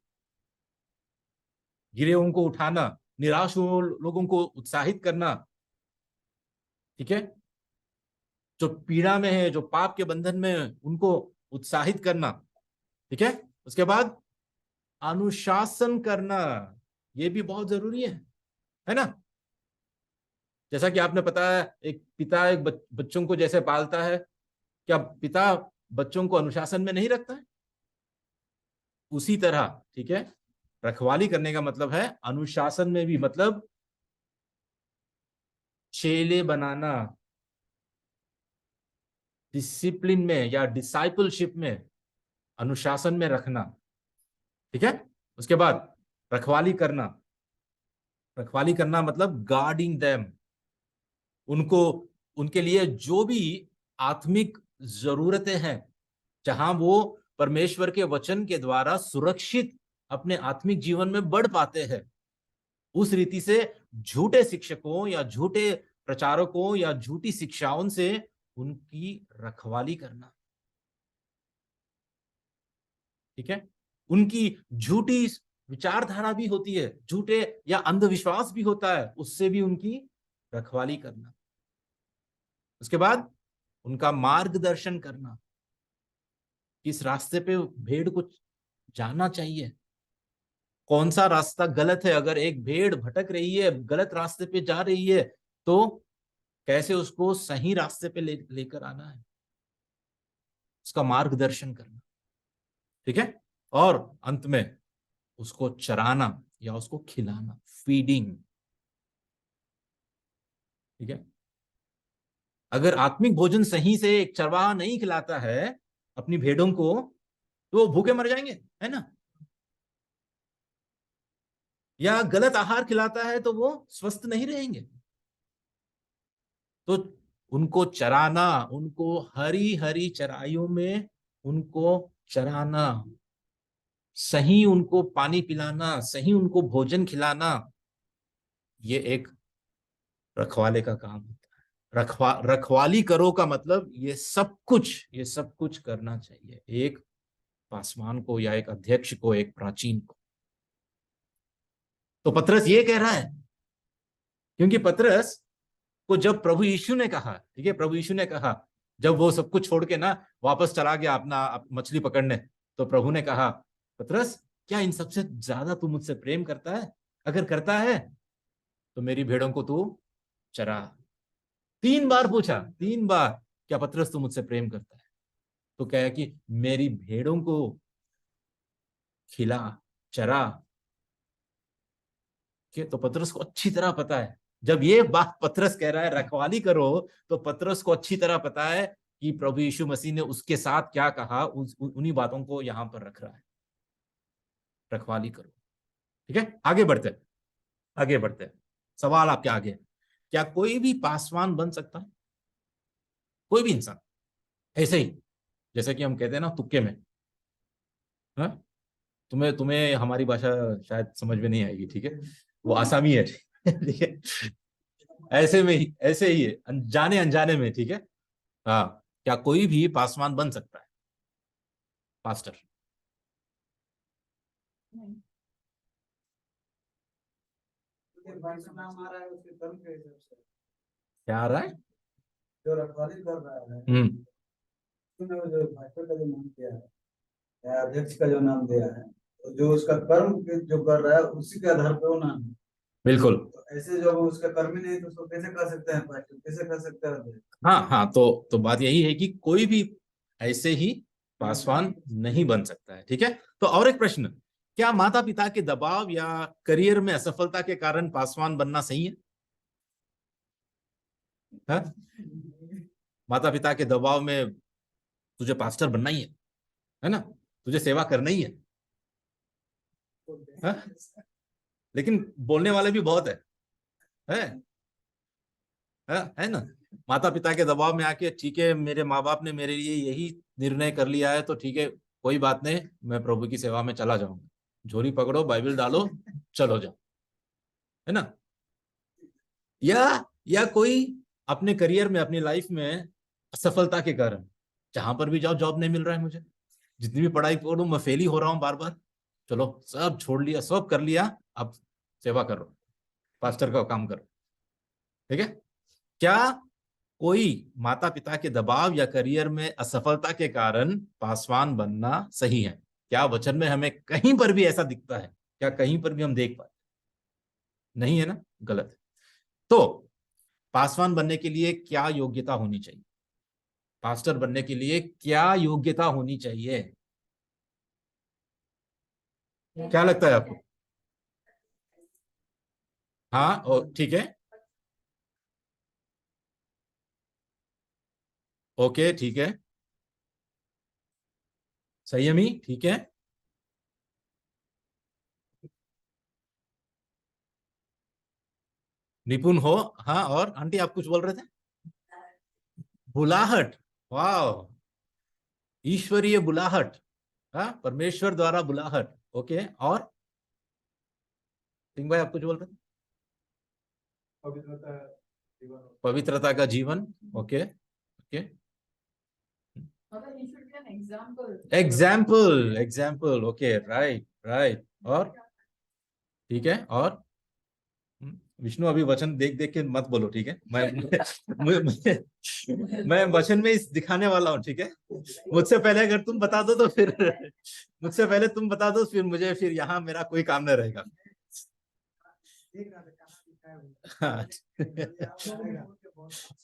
गिरे हुओं को उठाना, निराश हुए लोगों को उत्साहित करना, ठीक है। जो पीड़ा में है, जो पाप के बंधन में है, उनको उत्साहित करना, ठीक है। उसके बाद अनुशासन करना, ये भी बहुत जरूरी है ना। जैसा कि आपने पता है, एक पिता एक बच्चों को जैसे पालता है, क्या पिता बच्चों को अनुशासन में नहीं रखता है? उसी तरह, ठीक है, रखवाली करने का मतलब है अनुशासन में भी, मतलब चेले बनाना, डिसिप्लिन में या डिसाइपलशिप में, अनुशासन में रखना, ठीक है। उसके बाद रखवाली करना, रखवाली करना मतलब गार्डिंग देम, उनको, उनके लिए जो भी आत्मिक जरूरतें हैं, जहां वो परमेश्वर के वचन के द्वारा सुरक्षित अपने आत्मिक जीवन में बढ़ पाते हैं, उस रीति से झूठे शिक्षकों या झूठे प्रचारकों या झूठी शिक्षाओं से उनकी रखवाली करना, ठीक है। उनकी झूठी विचारधारा भी होती है, झूठे या अंधविश्वास भी होता है, उससे भी उनकी रखवाली करना। उसके बाद उनका मार्गदर्शन करना, किस रास्ते पे भेड़ को जाना चाहिए, कौन सा रास्ता गलत है। अगर एक भेड़ भटक रही है, गलत रास्ते पे जा रही है, तो कैसे उसको सही रास्ते पे लेकर आना है, उसका मार्गदर्शन करना, ठीक है। और अंत में उसको चराना या उसको खिलाना, फीडिंग, ठीक है। अगर आत्मिक भोजन सही से एक चरवाहा नहीं खिलाता है अपनी भेड़ों को, तो वो भूखे मर जाएंगे, है ना। या गलत आहार खिलाता है तो वो स्वस्थ नहीं रहेंगे। तो उनको चराना, उनको हरी हरी चराइयों में उनको चराना, सही उनको पानी पिलाना, सही उनको भोजन खिलाना, ये एक रखवाले का काम होता है। रखवाली करो का मतलब ये सब कुछ करना चाहिए एक पासवान को या एक अध्यक्ष को, एक प्राचीन को। तो पतरस ये कह रहा है, क्योंकि पतरस को जब प्रभु यीशु ने कहा, ठीक है, प्रभु यीशु ने कहा, जब वो सब कुछ छोड़ के ना वापस चला गया अपना मछली पकड़ने, तो प्रभु ने कहा, पतरस क्या इन सबसे ज्यादा तू मुझसे प्रेम करता है? अगर करता है तो मेरी भेड़ों को तू चरा। 3 बार पूछा, 3 बार, क्या पतरस तू मुझसे प्रेम करता है? तो क्या है कि मेरी भेड़ों को खिला, चरा। कि तो पतरस को अच्छी तरह पता है, जब ये बात पतरस कह रहा है रखवाली करो, तो पतरस को अच्छी तरह पता है कि प्रभु यीशु मसीह ने उसके साथ क्या कहा, उन्हीं बातों को यहां पर रख रहा है, रखवाली करो, ठीक है। आगे बढ़ते, आगे बढ़ते। सवाल आपके आगे, क्या कोई भी पासवान बन सकता है? कोई भी इंसान ऐसे ही, जैसे कि हम कहते हैं ना तुक्के में, हाँ। तुम्हें तुम्हें हमारी भाषा शायद समझ में नहीं आएगी, ठीक है, वो आसामी है, ठीक है। ऐसे में ही, ऐसे ही है, अनजाने अनजाने में, ठीक है। हाँ, क्या कोई भी पासवान बन सकता है? पास्टर। भाई का नाम आ रहा है उसके कर्म के हिसाब से। क्या आ रहा है? जो रखवाली कर रहा है उसने जो भाषा का जो नाम दिया है या अध्यक्ष का जो नाम दिया है, तो जो उसका कर्म जो कर रहा है उसी के आधार पे वो नाम है। बिल्कुल। तो ऐसे जब उसका कर्म ही नहीं तो उसको कैसे कर सकते हैं भाषा, कैसे कर सकते हैं अध्यक्ष? हाँ हाँ, तो बात यही है कि कोई भी ऐसे ही पासवान नहीं बन सकता है, ठीक है। तो और एक प्रश्न, क्या माता पिता के दबाव या करियर में असफलता के कारण पासवान बनना सही है? हाँ? माता पिता के दबाव में तुझे पास्टर बनना ही है ना, तुझे सेवा करना ही है, हाँ? लेकिन बोलने वाले भी बहुत है, है ना। माता पिता के दबाव में आके, ठीक है मेरे माँ बाप ने मेरे लिए यही निर्णय कर लिया है, तो ठीक है कोई बात नहीं, मैं प्रभु की सेवा में चला जाऊंगा, झोली पकड़ो, बाइबल डालो, चलो जाओ, है ना। या कोई अपने करियर में, अपनी लाइफ में असफलता के कारण, जहां पर भी जाओ जॉब नहीं मिल रहा है मुझे, जितनी भी पढ़ाई करूं मैं फेल ही हो रहा हूं बार बार, चलो सब छोड़ लिया, सब कर लिया, अब सेवा करो, पास्टर का काम करो, ठीक है। क्या कोई माता पिता के दबाव या करियर में असफलता के कारण पासवान बनना सही है? क्या वचन में हमें कहीं पर भी ऐसा दिखता है? क्या कहीं पर भी हम देख पाए? नहीं है ना, गलत है। तो पासवान बनने के लिए क्या योग्यता होनी चाहिए? पास्टर बनने के लिए क्या योग्यता होनी चाहिए? क्या लगता है आपको? हाँ, ठीक है, ओके, ठीक है। संयमी, ठीक है। निपुण हो, हाँ, और आंटी आप कुछ बोल रहे थे? बुलाहट, वाह, ईश्वरीय बुलाहट, हाँ, परमेश्वर द्वारा बुलाहट, ओके। और सिंह भाई आप कुछ बोल रहे थे? पवित्रता जीवन। पवित्रता का जीवन, okay okay. Example, example, okay, right right. और ठीक है, और विष्णु अभी वचन देख देख के मत बोलो, ठीक है। मैं वचन में इस दिखाने वाला हूँ, ठीक है। मुझसे पहले अगर तुम बता दो तो फिर मुझसे पहले तुम बता दो, फिर मुझे, फिर यहाँ मेरा कोई काम नहीं रहेगा। देख रहा था कहाँ लिखा है वो। हाँ, अच्छी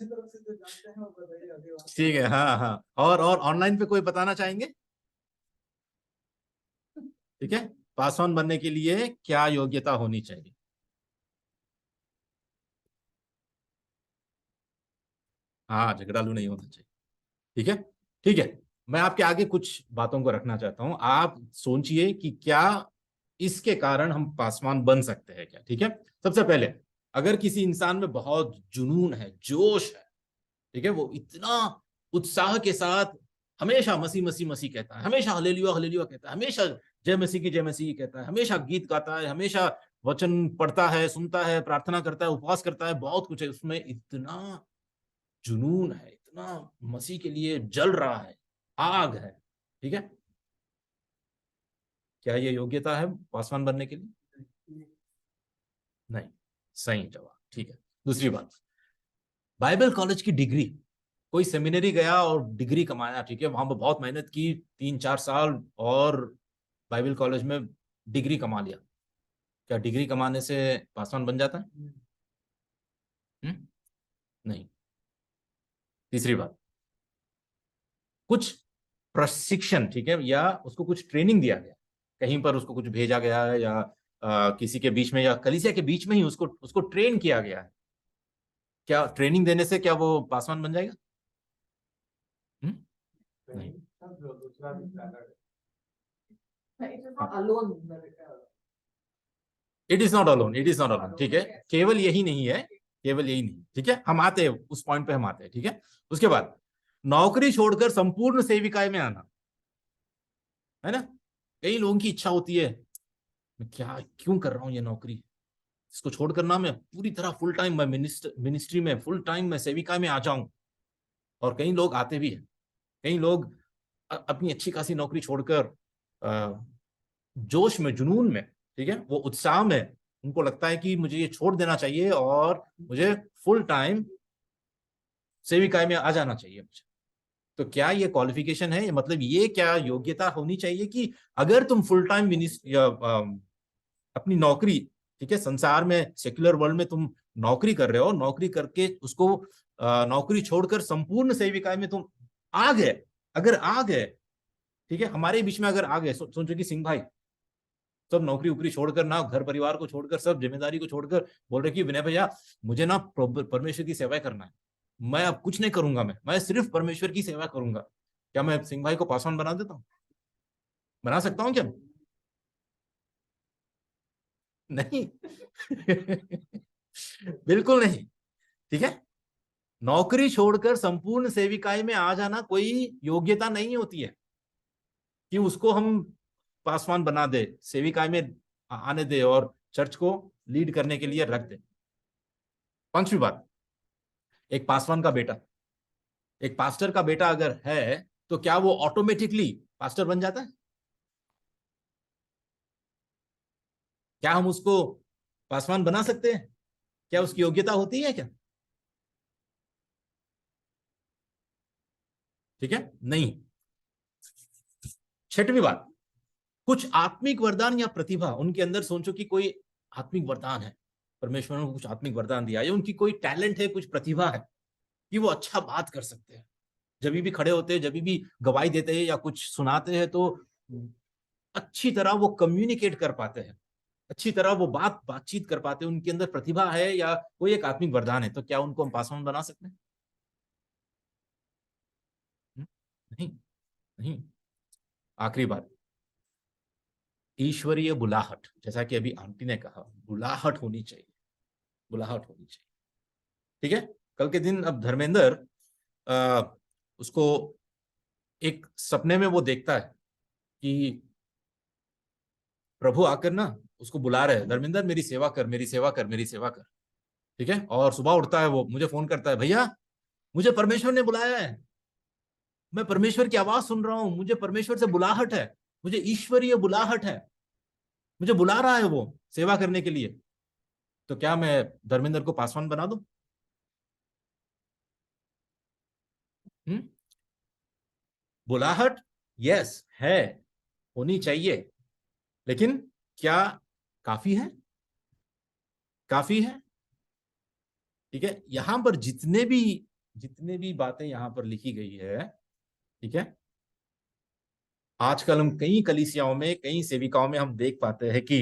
तरह से जो जानते हैं वो बताइए अभी आप। ठीक है, हाँ हाँ। और ऑनलाइन पे कोई बताना चाहेंगे? ठीक है, पास ऑन बनने के लिए क्या योग्यता होनी चाहिए? हाँ, झगड़ालू नहीं होना चाहिए, ठीक है। ठीक है, मैं आपके आगे कुछ बातों को रखना चाहता हूं, आप सोचिए कि क्या इसके कारण हम पासवान बन सकते हैं क्या, ठीक है। सबसे पहले, अगर किसी इंसान में बहुत जुनून है, जोश है, ठीक है, वो इतना उत्साह के साथ हमेशा मसीह मसीह मसीह कहता है, हमेशा हालेलुया हालेलुया कहता है, हमेशा जय मसीह की जय मसीह कहता है, हमेशा गीत गाता है, हमेशा वचन पढ़ता है, सुनता है, प्रार्थना करता है, उपवास करता है, बहुत कुछ है उसमें, इतना जुनून है, इतना मसीह के लिए जल रहा है, आग है, ठीक है। क्या ये योग्यता है पासवान बनने के लिए? नहीं, सही जवाब, ठीक है। दूसरी बात, बाइबल कॉलेज की डिग्री, कोई सेमिनरी गया और डिग्री कमाया, ठीक है, वहां पर बहुत मेहनत की, 3-4 साल, और बाइबल कॉलेज में डिग्री कमा लिया, क्या डिग्री कमाने से पासवान बन जाता है? नहीं। तीसरी बात, कुछ प्रशिक्षण, ठीक है, या उसको कुछ ट्रेनिंग दिया गया, कहीं पर उसको कुछ भेजा गया है, या किसी के बीच में या कलीसिया के बीच में ही उसको उसको ट्रेन किया गया है, क्या ट्रेनिंग देने से क्या वो पासवान बन जाएगा? नहीं। It is not alone, it is not alone, ठीक है। केवल यही नहीं है, केवल यही नहीं, ठीक है, हम आते हैं उस पॉइंट पे, हम आते हैं, ठीक है। उसके बाद, नौकरी छोड़कर संपूर्ण सेविकाएं में आना, है ना। कई लोगों की इच्छा होती है, मैं क्या क्यों कर रहा हूं ये नौकरी, इसको छोड़कर ना मैं पूरी तरह फुल टाइम मैं मिनिस्ट्री में फुल टाइम मैं सेविका में आ जाऊं। और कई लोग आते भी हैं, कई लोग अपनी अच्छी खासी नौकरी छोड़कर जोश में, जुनून में, ठीक है, वो उत्साह में, उनको लगता है कि मुझे ये छोड़ देना चाहिए और मुझे फुल टाइम सेविकाई में आ जाना चाहिए मुझे। तो क्या ये क्वालिफिकेशन है, मतलब ये क्या योग्यता होनी चाहिए कि अगर तुम फुल टाइम अपनी नौकरी, ठीक है, संसार में सेक्युलर वर्ल्ड में तुम नौकरी कर रहे हो, नौकरी करके उसको नौकरी छोड़कर संपूर्ण सेविकाई में तुम आ गए, अगर आ गए, ठीक है, हमारे बीच में अगर आ गए, सोचो कि सिंह भाई सब नौकरी उकरी छोड़कर ना, घर परिवार को छोड़कर, सब जिम्मेदारी को छोड़कर बोल रहे कि विनय भैया मुझे ना परमेश्वर की सेवा करना है, मैं अब कुछ नहीं करूंगा, मैं सिर्फ परमेश्वर की सेवा करूंगा। क्या मैं सिंह भाई को पासवान बना देता हूँ? बना सकता हूँ क्या? नहीं। बिल्कुल नहीं। ठीक है, नौकरी छोड़कर संपूर्ण सेविकाई में आ जाना कोई योग्यता नहीं होती है कि उसको हम पासवान बना दे, सेविकाई में आने दे और चर्च को लीड करने के लिए रख दे। पांचवी बात, एक पासवान का बेटा, एक पास्टर का बेटा अगर है तो क्या वो ऑटोमेटिकली पास्टर बन जाता है? क्या हम उसको पासवान बना सकते हैं? क्या उसकी योग्यता होती है क्या? ठीक है, नहीं। छठवीं बात, कुछ आत्मिक वरदान या प्रतिभा उनके अंदर, सोचो कि कोई आत्मिक वरदान है, परमेश्वर ने कुछ आत्मिक वरदान दिया है, उनकी कोई टैलेंट है, कुछ प्रतिभा है कि वो अच्छा बात कर सकते हैं, जब भी खड़े होते हैं, जब भी गवाही देते हैं या कुछ सुनाते हैं तो अच्छी तरह वो कम्युनिकेट कर पाते हैं, अच्छी तरह वो बातचीत कर पाते हैं, उनके अंदर प्रतिभा है या कोई एक आत्मिक वरदान है, तो क्या उनको हम पासवान बना सकते हैं? नहीं, नहीं। आखिरी बात, ईश्वरीय बुलाहट, जैसा कि अभी आंटी ने कहा, बुलाहट होनी चाहिए, बुलाहट होनी चाहिए। ठीक है, कल के दिन अब धर्मेंद्र उसको एक सपने में वो देखता है कि प्रभु आकर ना उसको बुला रहे हैं, धर्मेंद्र मेरी सेवा कर, मेरी सेवा कर, मेरी सेवा कर। ठीक है, और सुबह उठता है, वो मुझे फोन करता है, भैया मुझे परमेश्वर ने बुलाया है, मैं परमेश्वर की आवाज सुन रहा हूं, मुझे परमेश्वर से बुलाहट है, मुझे ईश्वरीय बुलाहट है, मुझे बुला रहा है वो सेवा करने के लिए। तो क्या मैं धर्मेंद्र को पासवान बना दूं? बुलाहट यस है, होनी चाहिए, लेकिन क्या काफी है? काफी है? ठीक है, यहां पर जितने भी बातें यहां पर लिखी गई है, ठीक है, आजकल हम कई कलीसियाओं में, कई सेविकाओं में हम देख पाते हैं कि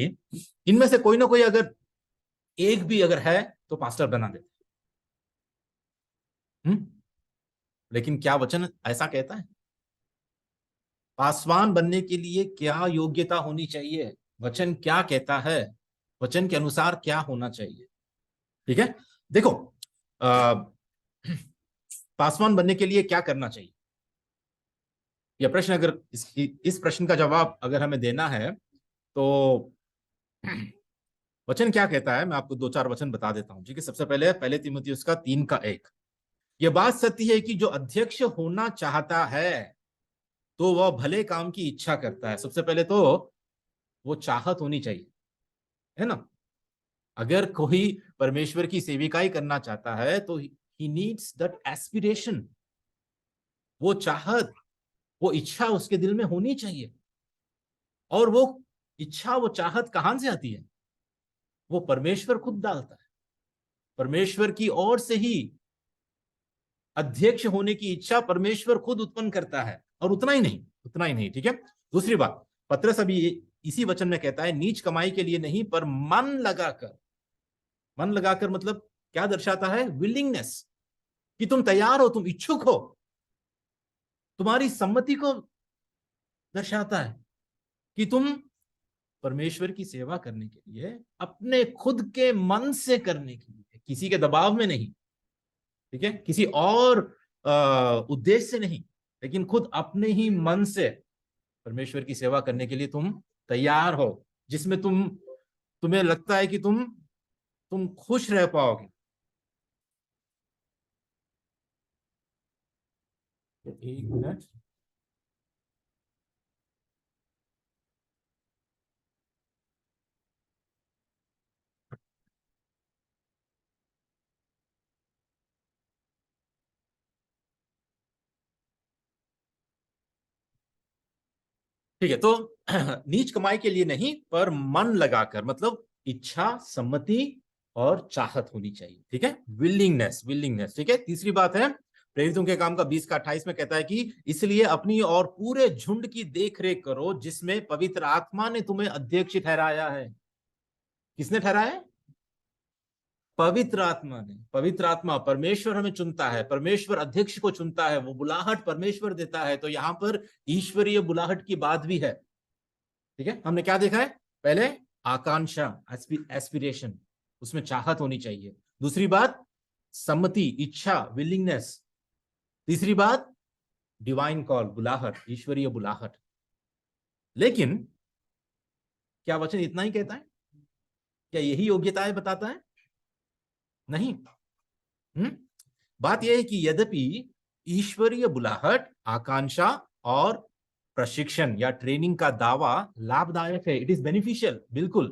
इनमें से कोई ना कोई अगर एक भी अगर है तो पास्टर बना देते। लेकिन क्या वचन ऐसा कहता है? पासवान बनने के लिए क्या योग्यता होनी चाहिए? वचन क्या कहता है? वचन के अनुसार क्या होना चाहिए? ठीक है, देखो, पासवान बनने के लिए क्या करना चाहिए, यह प्रश्न, अगर इस प्रश्न का जवाब अगर हमें देना है तो वचन क्या कहता है, मैं आपको 2-4 वचन बता देता हूं। ठीक है, सबसे पहले तीमुथियुस का 3:1, यह बात सत्य है कि जो अध्यक्ष होना चाहता है तो वह भले काम की इच्छा करता है। सबसे पहले तो वो चाहत होनी चाहिए, है ना? अगर कोई परमेश्वर की सेविकाई करना चाहता है तो ही नीड्स दैट एस्पिरेशन, वो चाहत, वो इच्छा उसके दिल में होनी चाहिए। और वो इच्छा, वो चाहत कहां से आती है? वो परमेश्वर खुद डालता है, परमेश्वर की ओर से ही अध्यक्ष होने की इच्छा परमेश्वर खुद उत्पन्न करता है। और उतना ही नहीं, उतना ही नहीं, ठीक है। दूसरी बात, पत्रस अभी इसी वचन में कहता है, नीच कमाई के लिए नहीं पर मन लगाकर। मन लगाकर मतलब क्या दर्शाता है? विलिंगनेस, कि तुम तैयार हो, तुम इच्छुक हो, तुम्हारी सम्मति को दर्शाता है कि तुम परमेश्वर की सेवा करने के लिए अपने खुद के मन से करने के लिए, किसी के दबाव में नहीं, ठीक है, किसी और उद्देश्य से नहीं, लेकिन खुद अपने ही मन से परमेश्वर की सेवा करने के लिए तुम तैयार हो, जिसमें तुम्हें लगता है कि तुम तुम खुश रह पाओगे। एक मिनट, ठीक है। तो नीच कमाई के लिए नहीं, पर मन लगाकर, मतलब इच्छा, सम्मति और चाहत होनी चाहिए। ठीक है, विलिंगनेस, विलिंगनेस। ठीक है, तीसरी बात है प्रेरितों के काम का 20 का 28 में कहता है कि इसलिए अपनी और पूरे झुंड की देखरेख करो जिसमें पवित्र आत्मा ने तुम्हें अध्यक्ष ठहराया है। किसने ठहराया है? पवित्र आत्मा ने। पवित्र आत्मा, परमेश्वर हमें चुनता है, परमेश्वर अध्यक्ष को चुनता है, वो बुलाहट परमेश्वर देता है। तो यहां पर ईश्वरीय बुलाहट की बात भी है। ठीक है, हमने क्या देखा है? पहले आकांक्षा, एस्पिरेशन, उसमें चाहत होनी चाहिए। दूसरी बात सम्मति, इच्छा, विलिंगनेस। तीसरी बात डिवाइन कॉल, बुलाहट, ईश्वरीय बुलाहट। लेकिन क्या वचन इतना ही कहता है? क्या यही योग्यताएं बताता है? नहीं। बात यह है कि यद्यपि ईश्वरीय बुलाहट, आकांक्षा और प्रशिक्षण या ट्रेनिंग का दावा लाभदायक है, इट इज बेनिफिशियल, बिल्कुल,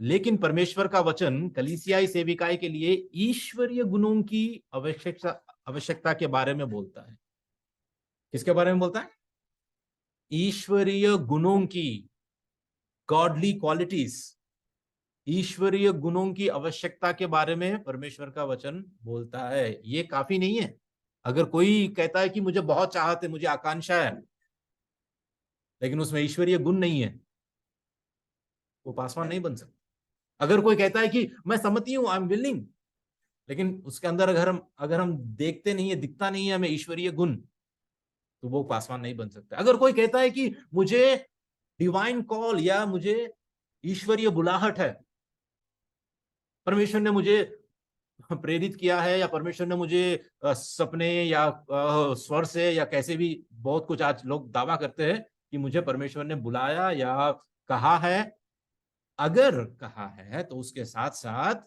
लेकिन परमेश्वर का वचन कलीसियाई सेविकाई के लिए ईश्वरीय गुणों की आवश्यकता के बारे में बोलता है। किसके बारे में बोलता है? ईश्वरीय गुणों की, गॉडली क्वालिटीज, ईश्वरीय गुणों की आवश्यकता के बारे में परमेश्वर का वचन बोलता है। ये काफी नहीं है। अगर कोई कहता है कि मुझे बहुत चाहत है, मुझे आकांक्षा है, लेकिन उसमें ईश्वरीय गुण नहीं है, वो पासवान नहीं बन सकता। अगर कोई कहता है कि मैं सम्मति हूं, आई एम विलिंग, लेकिन उसके अंदर अगर हम देखते नहीं है, दिखता नहीं है हमें ईश्वरीय गुण, तो वो पासवान नहीं बन सकता। अगर कोई कहता है कि मुझे डिवाइन कॉल या मुझे ईश्वरीय बुलाहट है, परमेश्वर ने मुझे प्रेरित किया है, या परमेश्वर ने मुझे सपने या स्वर से या कैसे भी, बहुत कुछ आज लोग दावा करते हैं कि मुझे परमेश्वर ने बुलाया या कहा है। अगर कहा है तो उसके साथ साथ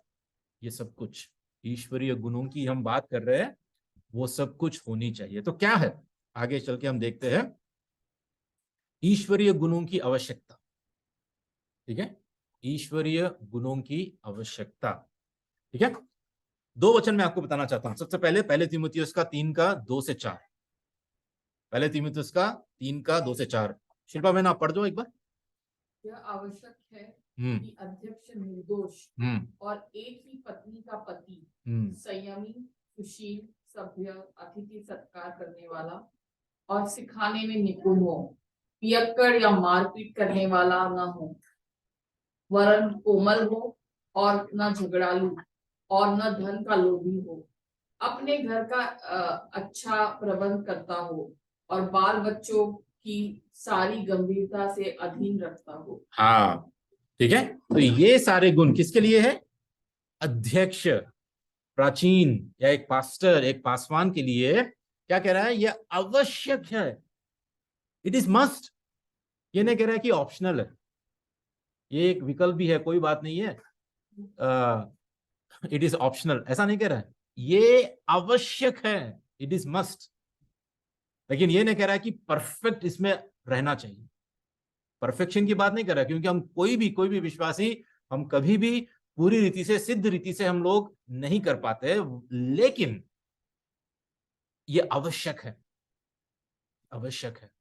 ये सब कुछ ईश्वरीय गुणों की हम बात कर रहे हैं, वो सब कुछ होनी चाहिए। तो क्या है, आगे चल के हम देखते हैं ईश्वरीय गुणों की आवश्यकता। ठीक है, ईश्वरीय गुणों की आवश्यकता। ठीक है, दो वचन मैं आपको बताना चाहता हूं। सबसे पहले तीमुथियुस का 3 का 2 से 4। पहले तीमुथियुस का 3 का 2 से 4। शिल्पा बहन आप पढ़ दो एक बार। यह आवश्यक है हम्म कि अध्यक्ष निर्दोष हम्म और एक ही पत्नी का पति हम्म संयमी, सुशील, सभ्य, अतिथि सत्कार करने वाला और सिखाने में निपुण हो, पियक्कड़ या मारपीट करने वाला न हो, वरन कोमल हो और न झगड़ालू और न धन का लोभी हो, अपने घर का अच्छा प्रबंध करता हो और बाल बच्चों की सारी गंभीरता से अधीन रखता हो। हाँ, ठीक है। तो ये सारे गुण किसके लिए है? अध्यक्ष, प्राचीन या एक पास्टर, एक पासवान के लिए क्या कह रहा है? ये आवश्यक है, इट इज मस्ट। ये नहीं कह रहा है कि ऑप्शनल है, ये एक विकल्प भी है, कोई बात नहीं है, इट इज ऑप्शनल, ऐसा नहीं कह रहा है। ये आवश्यक है, इट इज मस्ट। लेकिन ये नहीं कह रहा है कि परफेक्ट इसमें रहना चाहिए। परफेक्शन की बात नहीं कर रहा, क्योंकि हम कोई भी विश्वासी, हम कभी भी पूरी रीति से, सिद्ध रीति से हम लोग नहीं कर पाते, लेकिन ये आवश्यक है, आवश्यक है।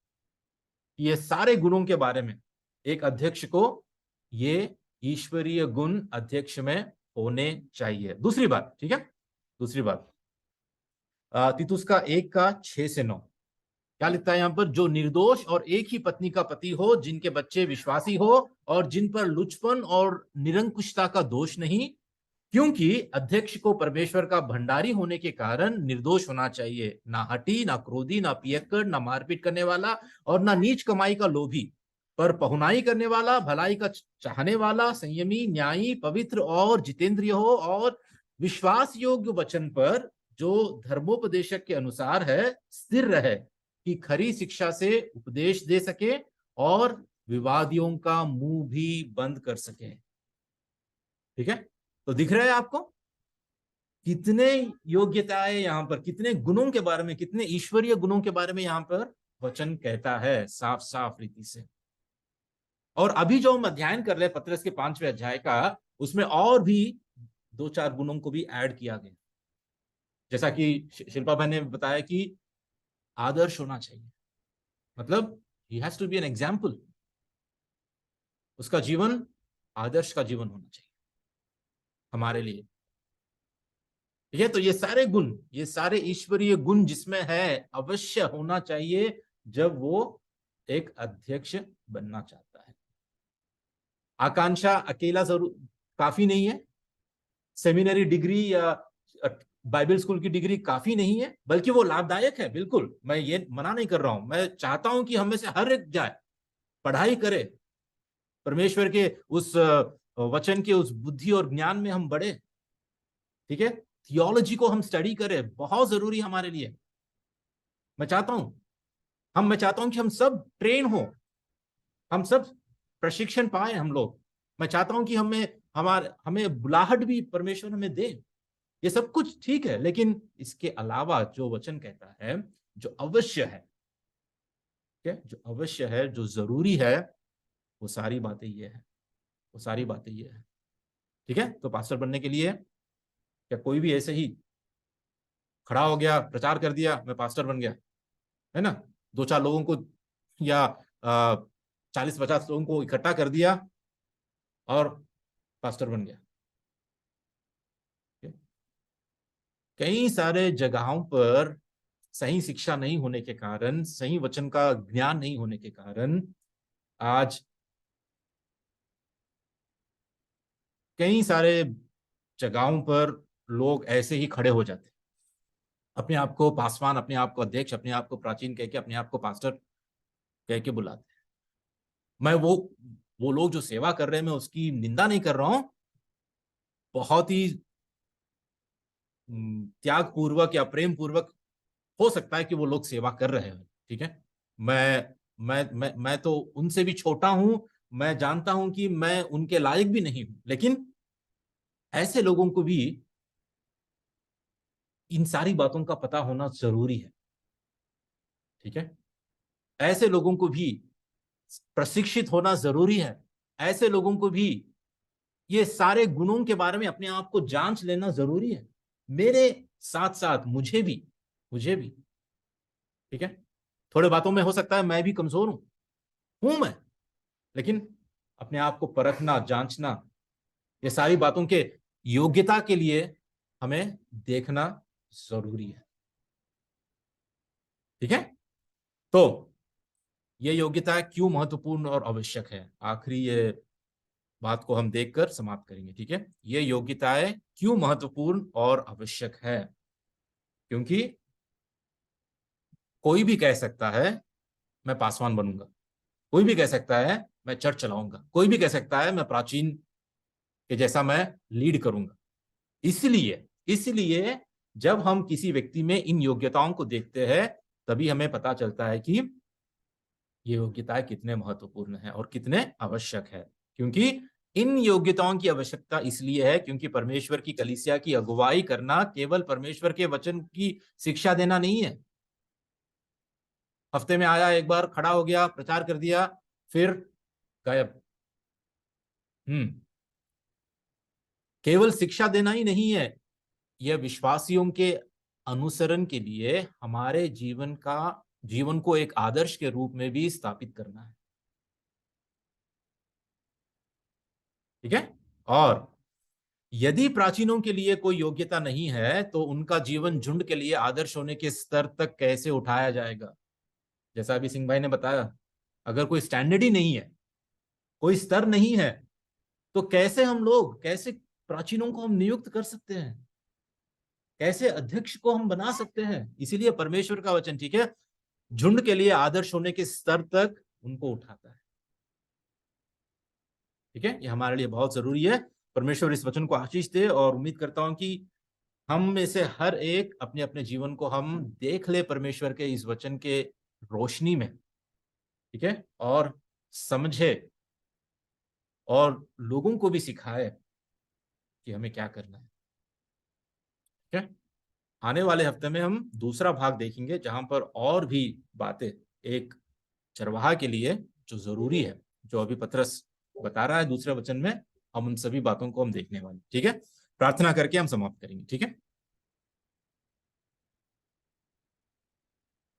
ये सारे गुणों के बारे में एक अध्यक्ष को ये ईश्वरीय गुण अध्यक्ष में होने चाहिए। दूसरी बात, ठीक है, दूसरी बात तीतुस का 1 का 6 से 9 क्या लिखता है यहां पर? जो निर्दोष और एक ही पत्नी का पति हो, जिनके बच्चे विश्वासी हो और जिन पर लुचपन और निरंकुशता का दोष नहीं, क्योंकि अध्यक्ष को परमेश्वर का भंडारी होने के कारण निर्दोष होना चाहिए, ना हठी, ना क्रोधी, ना पियक्कड़, ना मारपीट करने वाला और ना नीच कमाई का लोभी, पर पहुनाई करने वाला, भलाई का चाहने वाला, संयमी, न्यायी, पवित्र और जितेंद्रिय हो, और विश्वास योग्य वचन पर जो धर्मोपदेशक के अनुसार है स्थिर रहे, कि खरी शिक्षा से उपदेश दे सके और विवादियों का मुंह भी बंद कर सके। ठीक है, तो दिख रहा है आपको कितने योग्यताएं यहाँ पर, कितने गुणों के बारे में, कितने ईश्वरीय गुणों के बारे में यहाँ पर वचन कहता है साफ साफ रीति से। और अभी जो हम अध्ययन कर रहे हैं पत्रस के 5वें अध्याय का, उसमें और भी 2-4 गुणों को भी ऐड किया गया। जैसा कि शिल्पा बहन ने बताया कि आदर्श होना चाहिए, मतलब he has to be an example. उसका जीवन आदर्श का जीवन होना चाहिए हमारे लिए। ठीक है, तो ये सारे गुण, ये सारे ईश्वरीय गुण जिसमें है, अवश्य होना चाहिए जब वो एक अध्यक्ष बनना चाहता है। आकांक्षा अकेला जरूर काफी नहीं है, सेमिनरी डिग्री या बाइबल स्कूल की डिग्री काफी नहीं है, बल्कि वो लाभदायक है। बिल्कुल, मैं ये मना नहीं कर रहा हूं। मैं चाहता हूं कि हम में से हर एक जाए, पढ़ाई करे, परमेश्वर के उस वचन के उस बुद्धि और ज्ञान में हम बढ़े। ठीक है, थियोलॉजी को हम स्टडी करें, बहुत जरूरी हमारे लिए। मैं चाहता हूं कि हम सब ट्रेन हो, हम सब प्रशिक्षण पाए हम लोग। मैं चाहता हूं कि हमें बुलाहट भी परमेश्वर हमें दे। ये सब कुछ ठीक है, लेकिन इसके अलावा जो वचन कहता है, जो अवश्य है, जो अवश्य है, जो जरूरी है, वो सारी बातें ये है, वो सारी बातें ये है। ठीक है, तो पास्टर बनने के लिए क्या कोई भी ऐसे ही खड़ा हो गया, प्रचार कर दिया, मैं पास्टर बन गया, है ना, 2-4 लोगों को या 40-50 लोगों को इकट्ठा कर दिया और पास्टर बन गया? कई सारे जगहों पर सही शिक्षा नहीं होने के कारण, सही वचन का ज्ञान नहीं होने के कारण, आज कई सारे जगहों पर लोग ऐसे ही खड़े हो जाते, अपने आप को पासवान, अपने आप को अध्यक्ष, अपने आप को प्राचीन कह के, अपने आप को पास्टर कह के बुलाते हैं। मैं वो लोग जो सेवा कर रहे हैं, मैं उसकी निंदा नहीं कर रहा हूं। बहुत ही त्याग पूर्वक या प्रेम पूर्वक हो सकता है कि वो लोग सेवा कर रहे हैं। ठीक है, मैं तो उनसे भी छोटा हूं, मैं जानता हूं कि मैं उनके लायक भी नहीं हूं, लेकिन ऐसे लोगों को भी इन सारी बातों का पता होना जरूरी है। ठीक है, ऐसे लोगों को भी प्रशिक्षित होना जरूरी है। ऐसे लोगों को भी ये सारे गुणों के बारे में अपने आप को जांच लेना जरूरी है। मेरे साथ साथ मुझे भी। ठीक है, थोड़े बातों में हो सकता है मैं भी कमजोर हूं मैं, लेकिन अपने आप को परखना, जांचना, ये सारी बातों के योग्यता के लिए हमें देखना जरूरी है। ठीक है, तो ये योग्यता क्यों महत्वपूर्ण और आवश्यक है, आखिरी ये बात को हम देखकर समाप्त करेंगे। ठीक है, ये योग्यताएं क्यों महत्वपूर्ण और आवश्यक है? क्योंकि कोई भी कह सकता है मैं पासवान बनूंगा, कोई भी कह सकता है मैं चर्च चलाऊंगा, कोई भी कह सकता है मैं प्राचीन के जैसा मैं लीड करूंगा। इसलिए जब हम किसी व्यक्ति में इन योग्यताओं को देखते हैं, तभी हमें पता चलता है कि ये योग्यताएं कितने महत्वपूर्ण है और कितने आवश्यक है। क्योंकि इन योग्यताओं की आवश्यकता इसलिए है क्योंकि परमेश्वर की कलीसिया की अगुवाई करना केवल परमेश्वर के वचन की शिक्षा देना नहीं है। हफ्ते में आया, एक बार खड़ा हो गया, प्रचार कर दिया, फिर गायब। केवल शिक्षा देना ही नहीं है, यह विश्वासियों के अनुसरण के लिए हमारे जीवन को एक आदर्श के रूप में भी स्थापित करना है। ठीक है, और यदि प्राचीनों के लिए कोई योग्यता नहीं है, तो उनका जीवन झुंड के लिए आदर्श होने के स्तर तक कैसे उठाया जाएगा? जैसा अभी सिंह भाई ने बताया, अगर कोई स्टैंडर्ड ही नहीं है, कोई स्तर नहीं है, तो कैसे प्राचीनों को हम नियुक्त कर सकते हैं, कैसे अध्यक्ष को हम बना सकते हैं? इसीलिए परमेश्वर का वचन, ठीक है, झुंड के लिए आदर्श होने के स्तर तक उनको उठाता है। ठीक है, ये हमारे लिए बहुत जरूरी है। परमेश्वर इस वचन को आशीष दे, और उम्मीद करता हूं कि हम में से हर एक अपने अपने जीवन को हम देख ले परमेश्वर के इस वचन के रोशनी में। ठीक है, और समझे और लोगों को भी सिखाए कि हमें क्या करना है। ठीक है, आने वाले हफ्ते में हम दूसरा भाग देखेंगे जहां पर और भी बातें एक चरवाहा के लिए जो जरूरी है, जो अभी पतरस बता रहा है दूसरे वचन में, हम उन सभी बातों को हम देखने वाले। ठीक है, प्रार्थना करके हम समाप्त करेंगे। ठीक है।